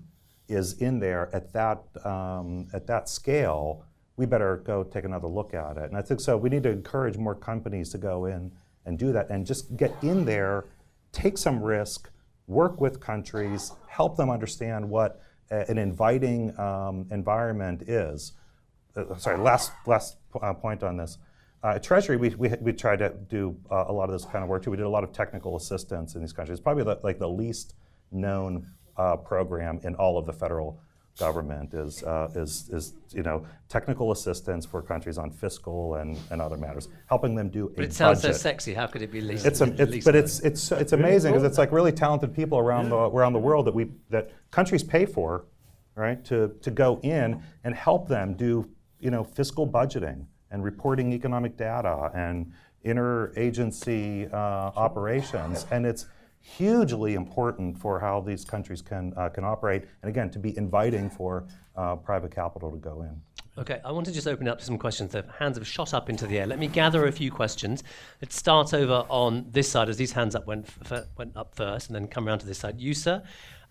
is in there at that scale, we better go take another look at it. And I think so we need to encourage more companies to go in and do that, and just get in there, take some risk, work with countries, help them understand what an inviting environment is. Last point on this. At Treasury, we tried to do a lot of this kind of work too. We did a lot of technical assistance in these countries. It's probably the least known program in all of the federal government is technical assistance for countries on fiscal and other matters, helping them do a budget. But it sounds so sexy. How could it be least? It's amazing, because it's like really talented people around the world that countries pay for, right? To go in and help them do fiscal budgeting and reporting economic data and interagency operations, and it's hugely important for how these countries can operate, and again, to be inviting for private capital to go in. Okay, I want to just open up to some questions. The hands have shot up into the air. Let me gather a few questions. Let's start over on this side, as these hands up went up first, and then come around to this side. You, sir,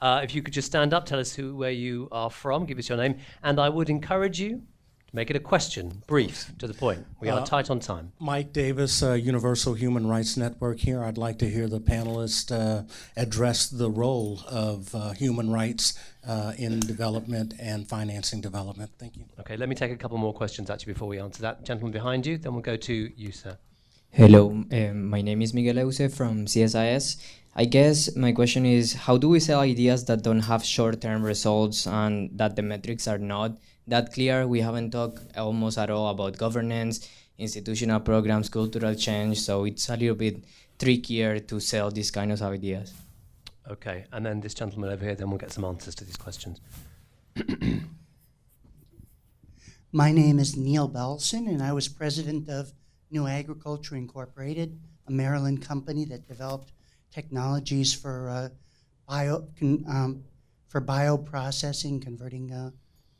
if you could just stand up, tell us where you are from, give us your name, and I would encourage you to make it a question, brief, to the point. We are tight on time. Mike Davis, Universal Human Rights Network here. I'd like to hear the panelists address the role of human rights in development and financing development. Thank you. Okay, let me take a couple more questions actually before we answer that. Gentleman behind you, then we'll go to you, sir. Hello, my name is Miguel Euse from CSIS. I guess my question is, how do we sell ideas that don't have short-term results and that the metrics are not that clear? We haven't talked almost at all about governance, institutional programs, cultural change, so it's a little bit trickier to sell these kinds of ideas. Okay, and then this gentleman over here, then we'll get some answers to these questions. My name is Neil Belson, and I was president of New Agriculture Incorporated, a Maryland company that developed technologies for bioprocessing, converting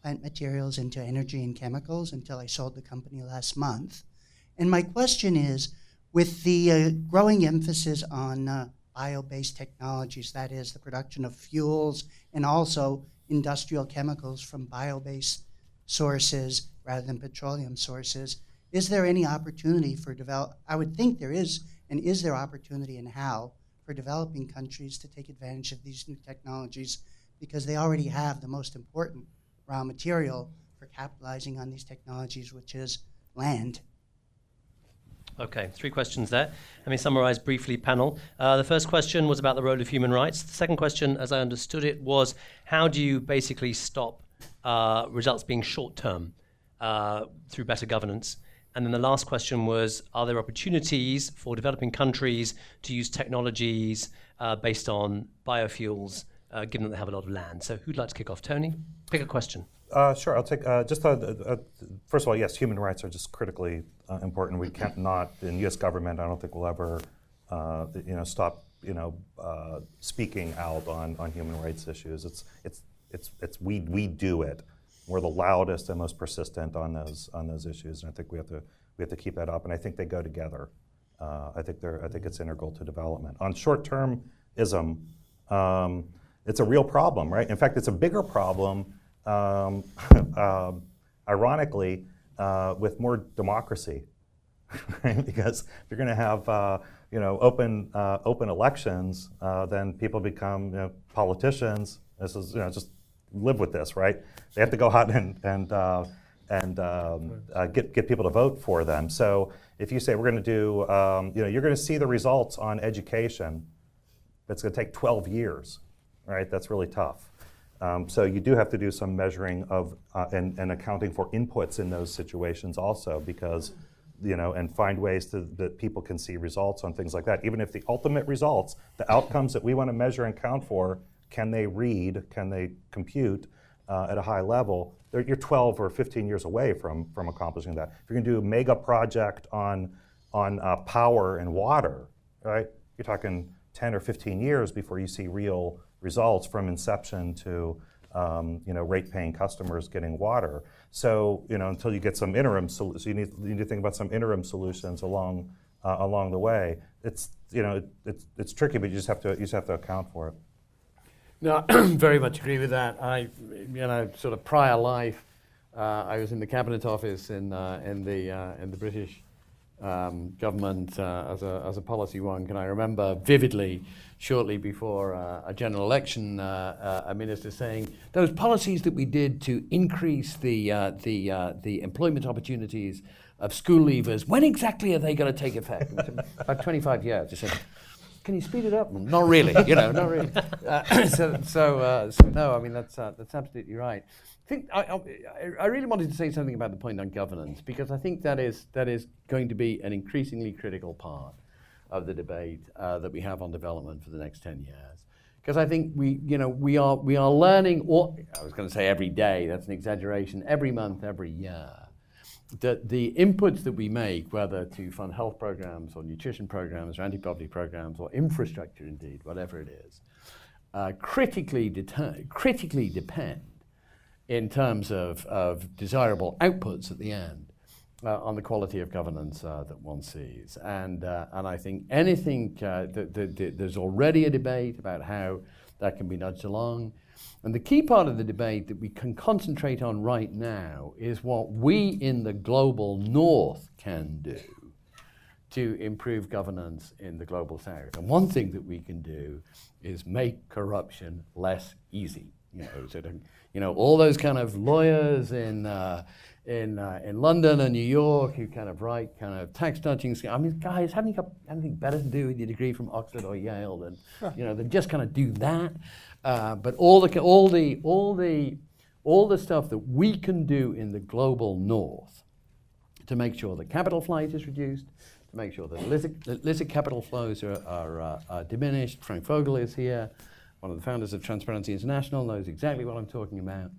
plant materials into energy and chemicals, until I sold the company last month. And my question is, with the growing emphasis on bio-based technologies, that is the production of fuels and also industrial chemicals from bio-based sources rather than petroleum sources, is there any opportunity for I would think there is, and is there opportunity, and how, for developing countries to take advantage of these new technologies, because they already have the most important raw material for capitalizing on these technologies, which is land. Okay, 3 questions there. Let me summarize briefly, panel. The first question was about the role of human rights. The second question, as I understood it, was how do you basically stop results being short-term through better governance? And then the last question was, are there opportunities for developing countries to use technologies based on biofuels, given that they have a lot of land? So who'd like to kick off? Tony, pick a question. Sure, I'll take just first of all, yes, human rights are just critically important. We can't not, in U.S. government, I don't think we'll ever, stop, speaking out on human rights issues. We do it. We're the loudest and most persistent on those issues, and I think we have to keep that up. And I think they go together. I think it's integral to development. On short-termism, it's a real problem, right? In fact, it's a bigger problem. Ironically, with more democracy, right? Because if you're going to have open elections, then people become politicians. This is just live with this, right? They have to go out and get people to vote for them. So if you say we're going to do, you're going to see the results on education. That's going to take 12 years, right? That's really tough. So you do have to do some measuring of and accounting for inputs in those situations also, because and find ways that people can see results on things like that. Even if the ultimate results, the outcomes that we want to measure and count for, can they read, can they compute at a high level? You're 12 or 15 years away from accomplishing that. If you're going to do a mega project on power and water, right? You're talking 10 or 15 years before you see real results from inception to rate-paying customers getting water. So until you get some interim solutions, you need to think about some interim solutions along the way. It's tricky, but you just have to account for it. No, I very much agree with that. Sort of prior life, I was in the Cabinet Office in the British government as a policy wonk, and I remember vividly, shortly before a general election, a minister saying those policies that we did to increase the employment opportunities of school leavers, when exactly are they going to take effect? About 25 years. He said, can you speed it up? Not really, not really. So no, I mean that's absolutely right. I think I really wanted to say something about the point on governance, because I think that is going to be an increasingly critical part of the debate that we have on development for the next 10 years. Because I think we are learning, or I was going to say every day, that's an exaggeration, every month, every year, that the inputs that we make, whether to fund health programs or nutrition programs or anti-poverty programs or infrastructure indeed, whatever it is, critically depend in terms of desirable outputs at the end on the quality of governance that one sees. And I think anything, there's already a debate about how that can be nudged along. And the key part of the debate that we can concentrate on right now is what we in the global north can do to improve governance in the global south. And one thing that we can do is make corruption less easy. All those kind of lawyers in London and New York who kind of write kind of tax dodging. I mean, guys, haven't you got anything better to do with your degree from Oxford or Yale than just kind of do that? But all the stuff that we can do in the global north to make sure that capital flight is reduced, to make sure that illicit capital flows are diminished. Frank Vogel is here, one of the founders of Transparency International, knows exactly what I'm talking about.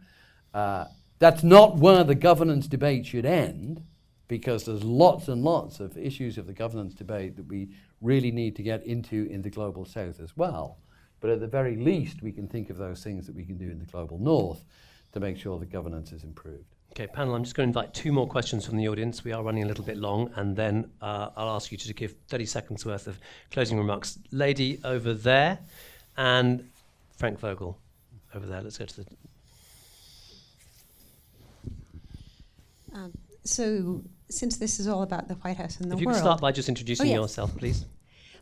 That's not where the governance debate should end, because there's lots and lots of issues of the governance debate that we really need to get into in the global south as well. But at the very least, we can think of those things that we can do in the global north to make sure that governance is improved. Okay, panel, I'm just going to invite two more questions from the audience. We are running a little bit long, and then I'll ask you to give 30 seconds worth of closing remarks. Lady over there, and Frank Vogel over there. Let's go to the... So, since this is all about the White House and the world... If you could start by just introducing yourself, please.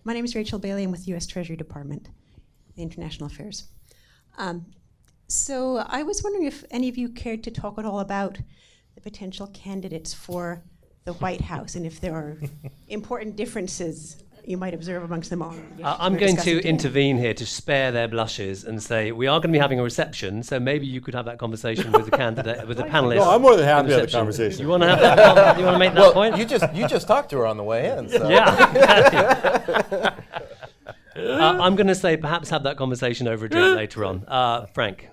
My name is Rachel Bailey. I'm with the U.S. Treasury Department, International Affairs. So I was wondering if any of you cared to talk at all about the potential candidates for the White House, and if there are important differences you might observe amongst them all. I'm going to intervene here to spare their blushes and say we are going to be having a reception, so maybe you could have that conversation with the candidate, with the panelists. No, I'm more than happy to have the conversation. You want to have that? You want to make that point? You just talked to her on the way in. So. Yeah. I'm going to say perhaps have that conversation over a drink later on. Frank.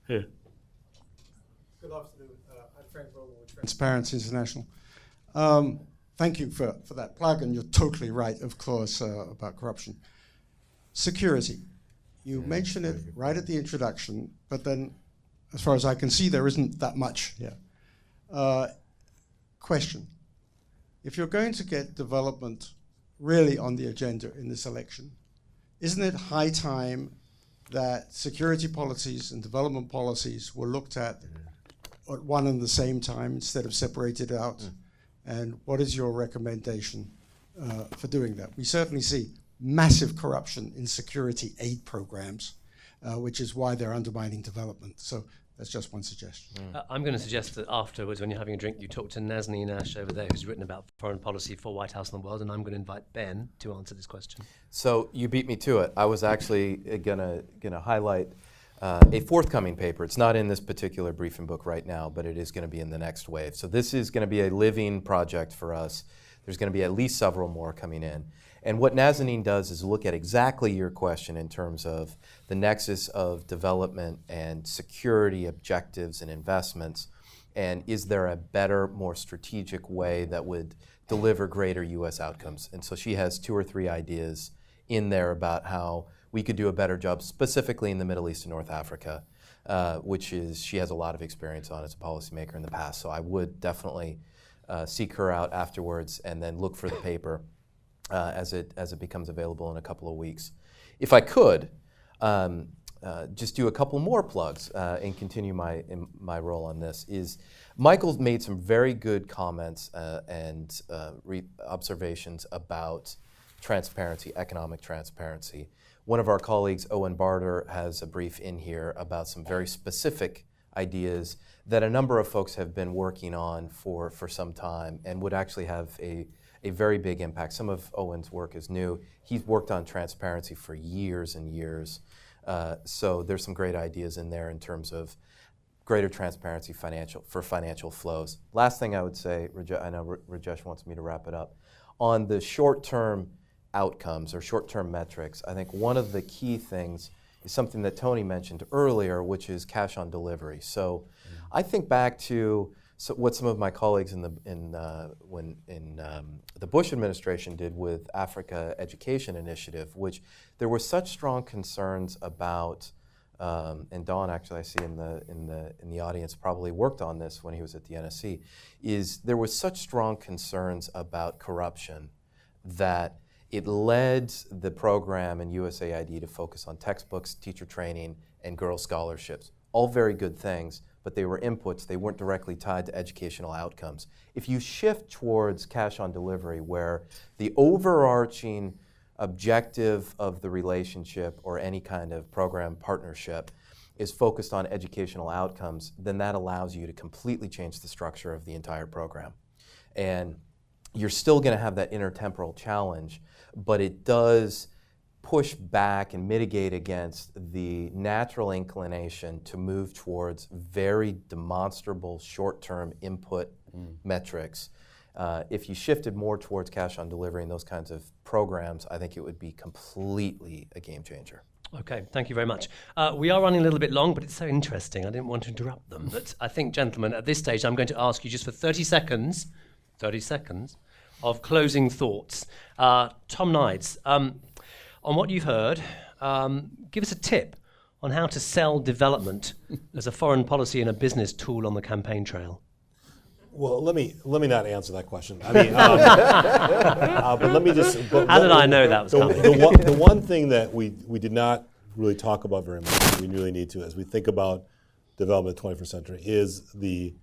Here. Transparency International. Thank you for that plug, and you're totally right, of course, about corruption. Security. You mentioned it right at the introduction, but then, as far as I can see, there isn't that much here. Question. If you're going to get development really on the agenda in this election, isn't it high time that security policies and development policies were looked at one and the same time instead of separated out? And what is your recommendation for doing that? We certainly see massive corruption in security aid programs, which is why they're undermining development. So that's just one suggestion. I'm going to suggest that afterwards, when you're having a drink, you talk to Nazanin Ash over there, who's written about foreign policy for White House and the world, and I'm going to invite Ben to answer this question. So you beat me to it. I was actually gonna highlight a forthcoming paper. It's not in this particular briefing book right now, but it is going to be in the next wave. So this is going to be a living project for us. There's going to be at least several more coming in. And what Nazanin does is look at exactly your question in terms of the nexus of development and security objectives and investments, and is there a better, more strategic way that would deliver greater U.S. outcomes? And so she has 2 or 3 ideas in there about how we could do a better job, specifically in the Middle East and North Africa, which is she has a lot of experience on as a policymaker in the past. So I would definitely seek her out afterwards and then look for the paper as it becomes available in a couple of weeks. If I could, just do a couple more plugs and continue my role on this, is Michael's made some very good comments and observations about transparency, economic transparency. One of our colleagues, Owen Barter, has a brief in here about some very specific ideas that a number of folks have been working on for some time and would actually have a very big impact. Some of Owen's work is new. He's worked on transparency for years and years. So there's some great ideas in there in terms of greater transparency for financial flows. Last thing I would say, I know Rajesh wants me to wrap it up. On the short-term outcomes or short-term metrics, I think one of the key things is something that Tony mentioned earlier, which is cash on delivery. So I think back to what some of my colleagues in the Bush administration did with Africa Education Initiative, which there were such strong concerns about, and Don actually I see in the audience probably worked on this when he was at the NSC, is there was such strong concerns about corruption that it led the program in USAID to focus on textbooks, teacher training, and girls' scholarships. All very good things, but they were inputs. They weren't directly tied to educational outcomes. If you shift towards cash on delivery, where the overarching objective of the relationship or any kind of program partnership is focused on educational outcomes, then that allows you to completely change the structure of the entire program. And you're still going to have that intertemporal challenge, but it does push back and mitigate against the natural inclination to move towards very demonstrable short-term input metrics. If you shifted more towards cash on delivery and those kinds of programs, I think it would be completely a game changer. Okay, thank you very much. We are running a little bit long, but it's so interesting. I didn't want to interrupt them. But I think, gentlemen, at this stage, I'm going to ask you just for 30 seconds of closing thoughts. Tom Nides, on what you've heard, give us a tip on how to sell development as a foreign policy and a business tool on the campaign trail. Well, let me not answer that question. I mean, but let me just. How did I know that was coming? The one thing that we did not really talk about very much, we really need to, as we think about development of the 21st century, is the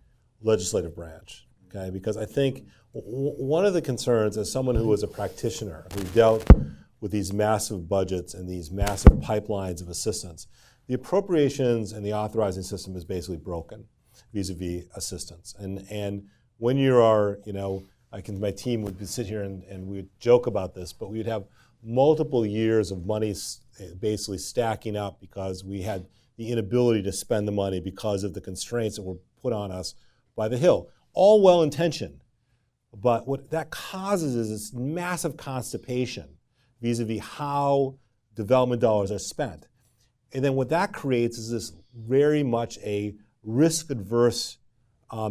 legislative branch. Okay, because I think one of the concerns, as someone who was a practitioner who dealt with these massive budgets and these massive pipelines of assistance, the appropriations and the authorizing system is basically broken vis-a-vis assistance. And when you are, my team would sit here and we would joke about this, but we would have multiple years of money basically stacking up because we had the inability to spend the money because of the constraints that were put on us by the Hill. All well-intentioned, but what that causes is this massive constipation vis-a-vis how development dollars are spent. And then what that creates is this very much a risk-adverse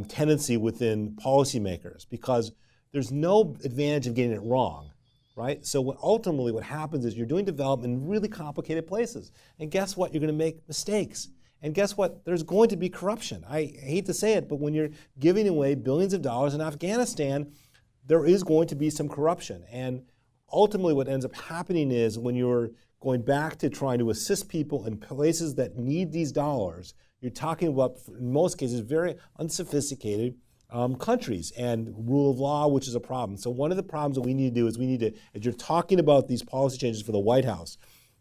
tendency within policymakers because there's no advantage of getting it wrong, right? So ultimately what happens is you're doing development in really complicated places. And guess what? You're going to make mistakes. And guess what? There's going to be corruption. I hate to say it, but when you're giving away billions of dollars in Afghanistan, there is going to be some corruption. And ultimately what ends up happening is when you're going back to trying to assist people in places that need these dollars, you're talking about, in most cases, very unsophisticated countries and rule of law, which is a problem. So one of the problems that we need to do is we need to, as you're talking about these policy changes for the White House,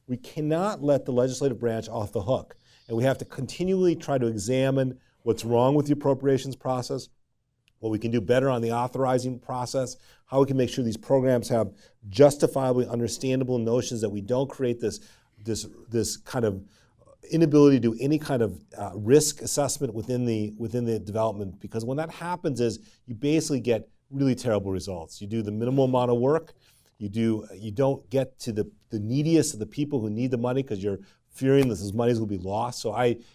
we cannot let the legislative branch off the hook. And we have to continually try to examine what's wrong with the appropriations process, what we can do better on the authorizing process, how we can make sure these programs have justifiably understandable notions, that we don't create this kind of inability to do any kind of risk assessment within the development, because when that happens is you basically get really terrible results. You do the minimal amount of work, you don't get to the neediest of the people who need the money because you're fearing that those monies will be lost. So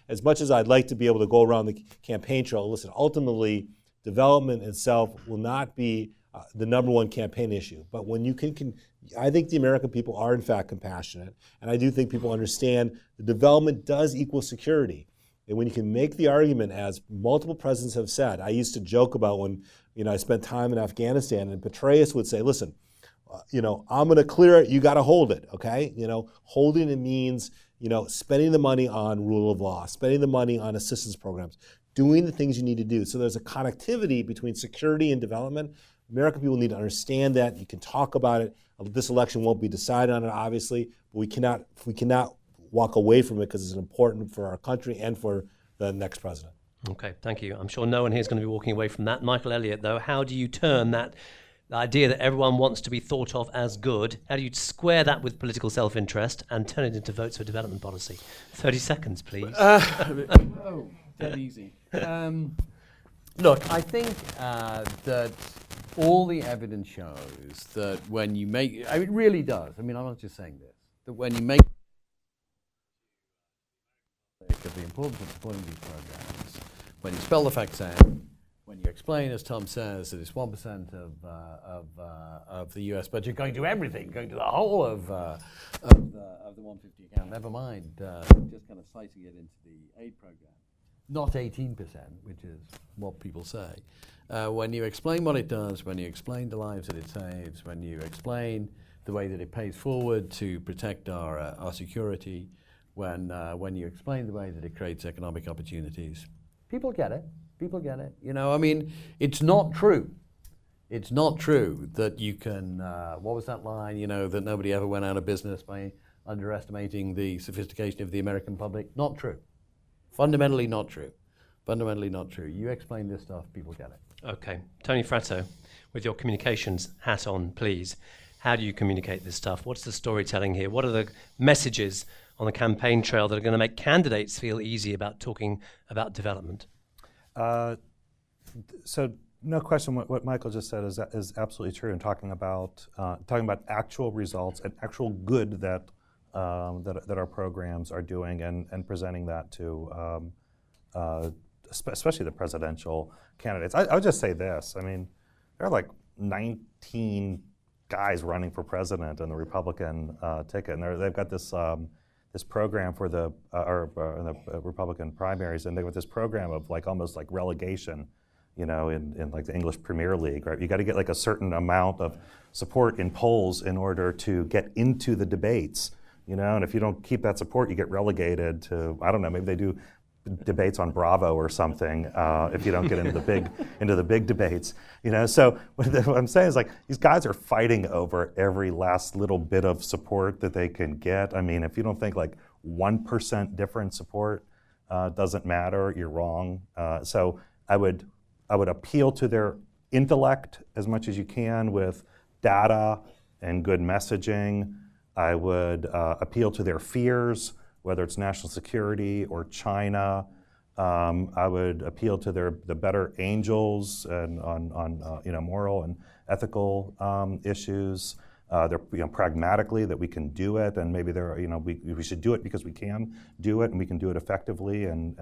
as much as I'd like to be able to go around the campaign trail, listen, ultimately development itself will not be the number one campaign issue. But when you can, I think the American people are in fact compassionate, and I do think people understand the development does equal security. And when you can make the argument, as multiple presidents have said, I used to joke about when I spent time in Afghanistan, and Petraeus would say, listen, I'm going to clear it, you got to hold it, okay? Holding it means, spending the money on rule of law, spending the money on assistance programs, doing the things you need to do. So there's a connectivity between security and development. American people need to understand that. You can talk about it. This election won't be decided on it, obviously, but we cannot walk away from it because it's important for our country and for the next president. Okay, thank you. I'm sure no one here is going to be walking away from that. Michael Elliott, though, how do you turn that idea that everyone wants to be thought of as good, how do you square that with political self-interest and turn it into votes for development policy? 30 seconds, please. Dead easy. Look, I think that all the evidence shows that when you make, it really does, I'm not just saying this, that when you make of the importance of supporting these programs, when you spell the facts out, when you explain, as Tom says, that it's 1% of the US budget going to everything, going to the whole of the 150 account, never mind just kind of slicing it into the aid program, not 18%, which is what people say. When you explain what it does, when you explain the lives that it saves, when you explain the way that it pays forward to protect our security, when you explain the way that it creates economic opportunities, people get it. People get it. It's not true. It's not true that you can, what was that line, that nobody ever went out of business by underestimating the sophistication of the American public? Not true. Fundamentally not true. Fundamentally not true. You explain this stuff, people get it. Okay. Tony Fratto, with your communications hat on, please. How do you communicate this stuff? What's the storytelling here? What are the messages on the campaign trail that are going to make candidates feel easy about talking about development? So no question, what Michael just said is absolutely true. And talking about actual results and actual good that our programs are doing, and presenting that to especially the presidential candidates. I would just say this. There are like 19 guys running for president on the Republican ticket, and they've got this. This program for the Republican primaries, and they got this program of almost like relegation, in like the English Premier League, right? You got to get like a certain amount of support in polls in order to get into the debates, and if you don't keep that support, you get relegated to, I don't know, maybe they do debates on Bravo or something if you don't get into the big debates, So what I'm saying is these guys are fighting over every last little bit of support that they can get. If you don't think 1% different support doesn't matter, you're wrong. So I would appeal to their intellect as much as you can with data and good messaging. I would appeal to their fears, whether it's national security or China. I would appeal to the better angels and on moral and ethical issues. they're pragmatically that we can do it, and maybe we should do it because we can do it and we can do it effectively, and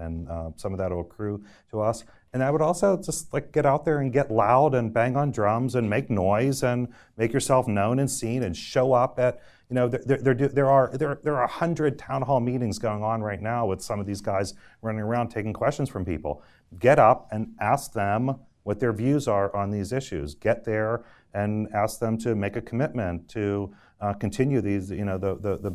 some of that will accrue to us. And I would also just get out there and get loud and bang on drums and make noise and make yourself known and seen and show up at. There are 100 town hall meetings going on right now with some of these guys running around taking questions from people. Get up and ask them what their views are on these issues. Get there and ask them to make a commitment to continue these, the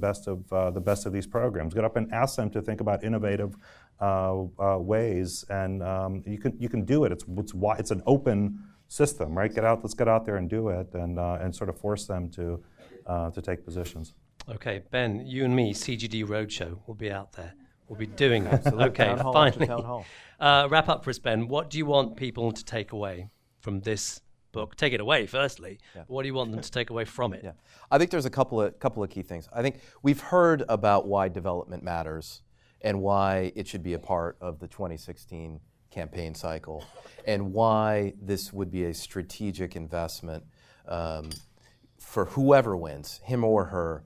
best of these programs. Get up and ask them to think about innovative ways, and you can do it. It's an open system, right? Let's get out there and do it, and sort of force them to take positions. Okay, Ben, you and me, CGD Roadshow, will be out there. We'll be doing it. Absolutely. Okay, Town hall finally. after town hall. Wrap up for us, Ben. What do you want people to take away from this book? Take it away, firstly. Yeah. What do you want them to take away from it? Yeah. I think there's a couple of key things. I think we've heard about why development matters and why it should be a part of the 2016 campaign cycle, and why this would be a strategic investment for whoever wins, him or her,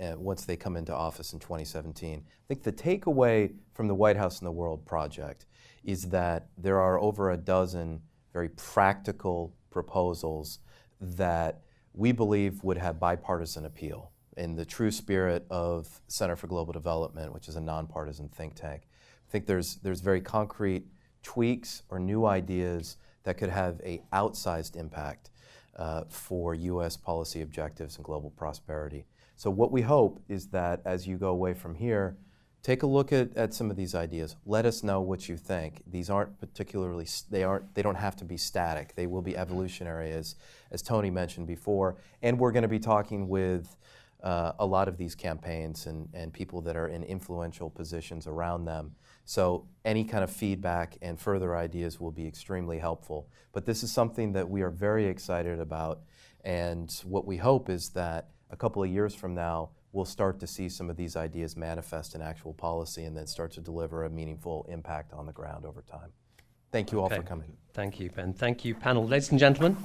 and once they come into office in 2017. I think the takeaway from the White House and the World Project is that there are over a dozen very practical proposals that we believe would have bipartisan appeal in the true spirit of Center for Global Development, which is a nonpartisan think tank. I think there's very concrete tweaks or new ideas that could have an outsized impact for U.S. policy objectives and global prosperity. So what we hope is that as you go away from here, take a look at some of these ideas. Let us know what you think. These aren't particularly, they don't have to be static. They will be evolutionary, as Tony mentioned before. And we're going to be talking with a lot of these campaigns and people that are in influential positions around them. So any kind of feedback and further ideas will be extremely helpful. But this is something that we are very excited about. And what we hope is that a couple of years from now, we'll start to see some of these ideas manifest in actual policy and then start to deliver a meaningful impact on the ground over time. Thank you all for coming. Thank you, Ben. Thank you, panel. Ladies and gentlemen.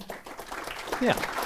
Yeah.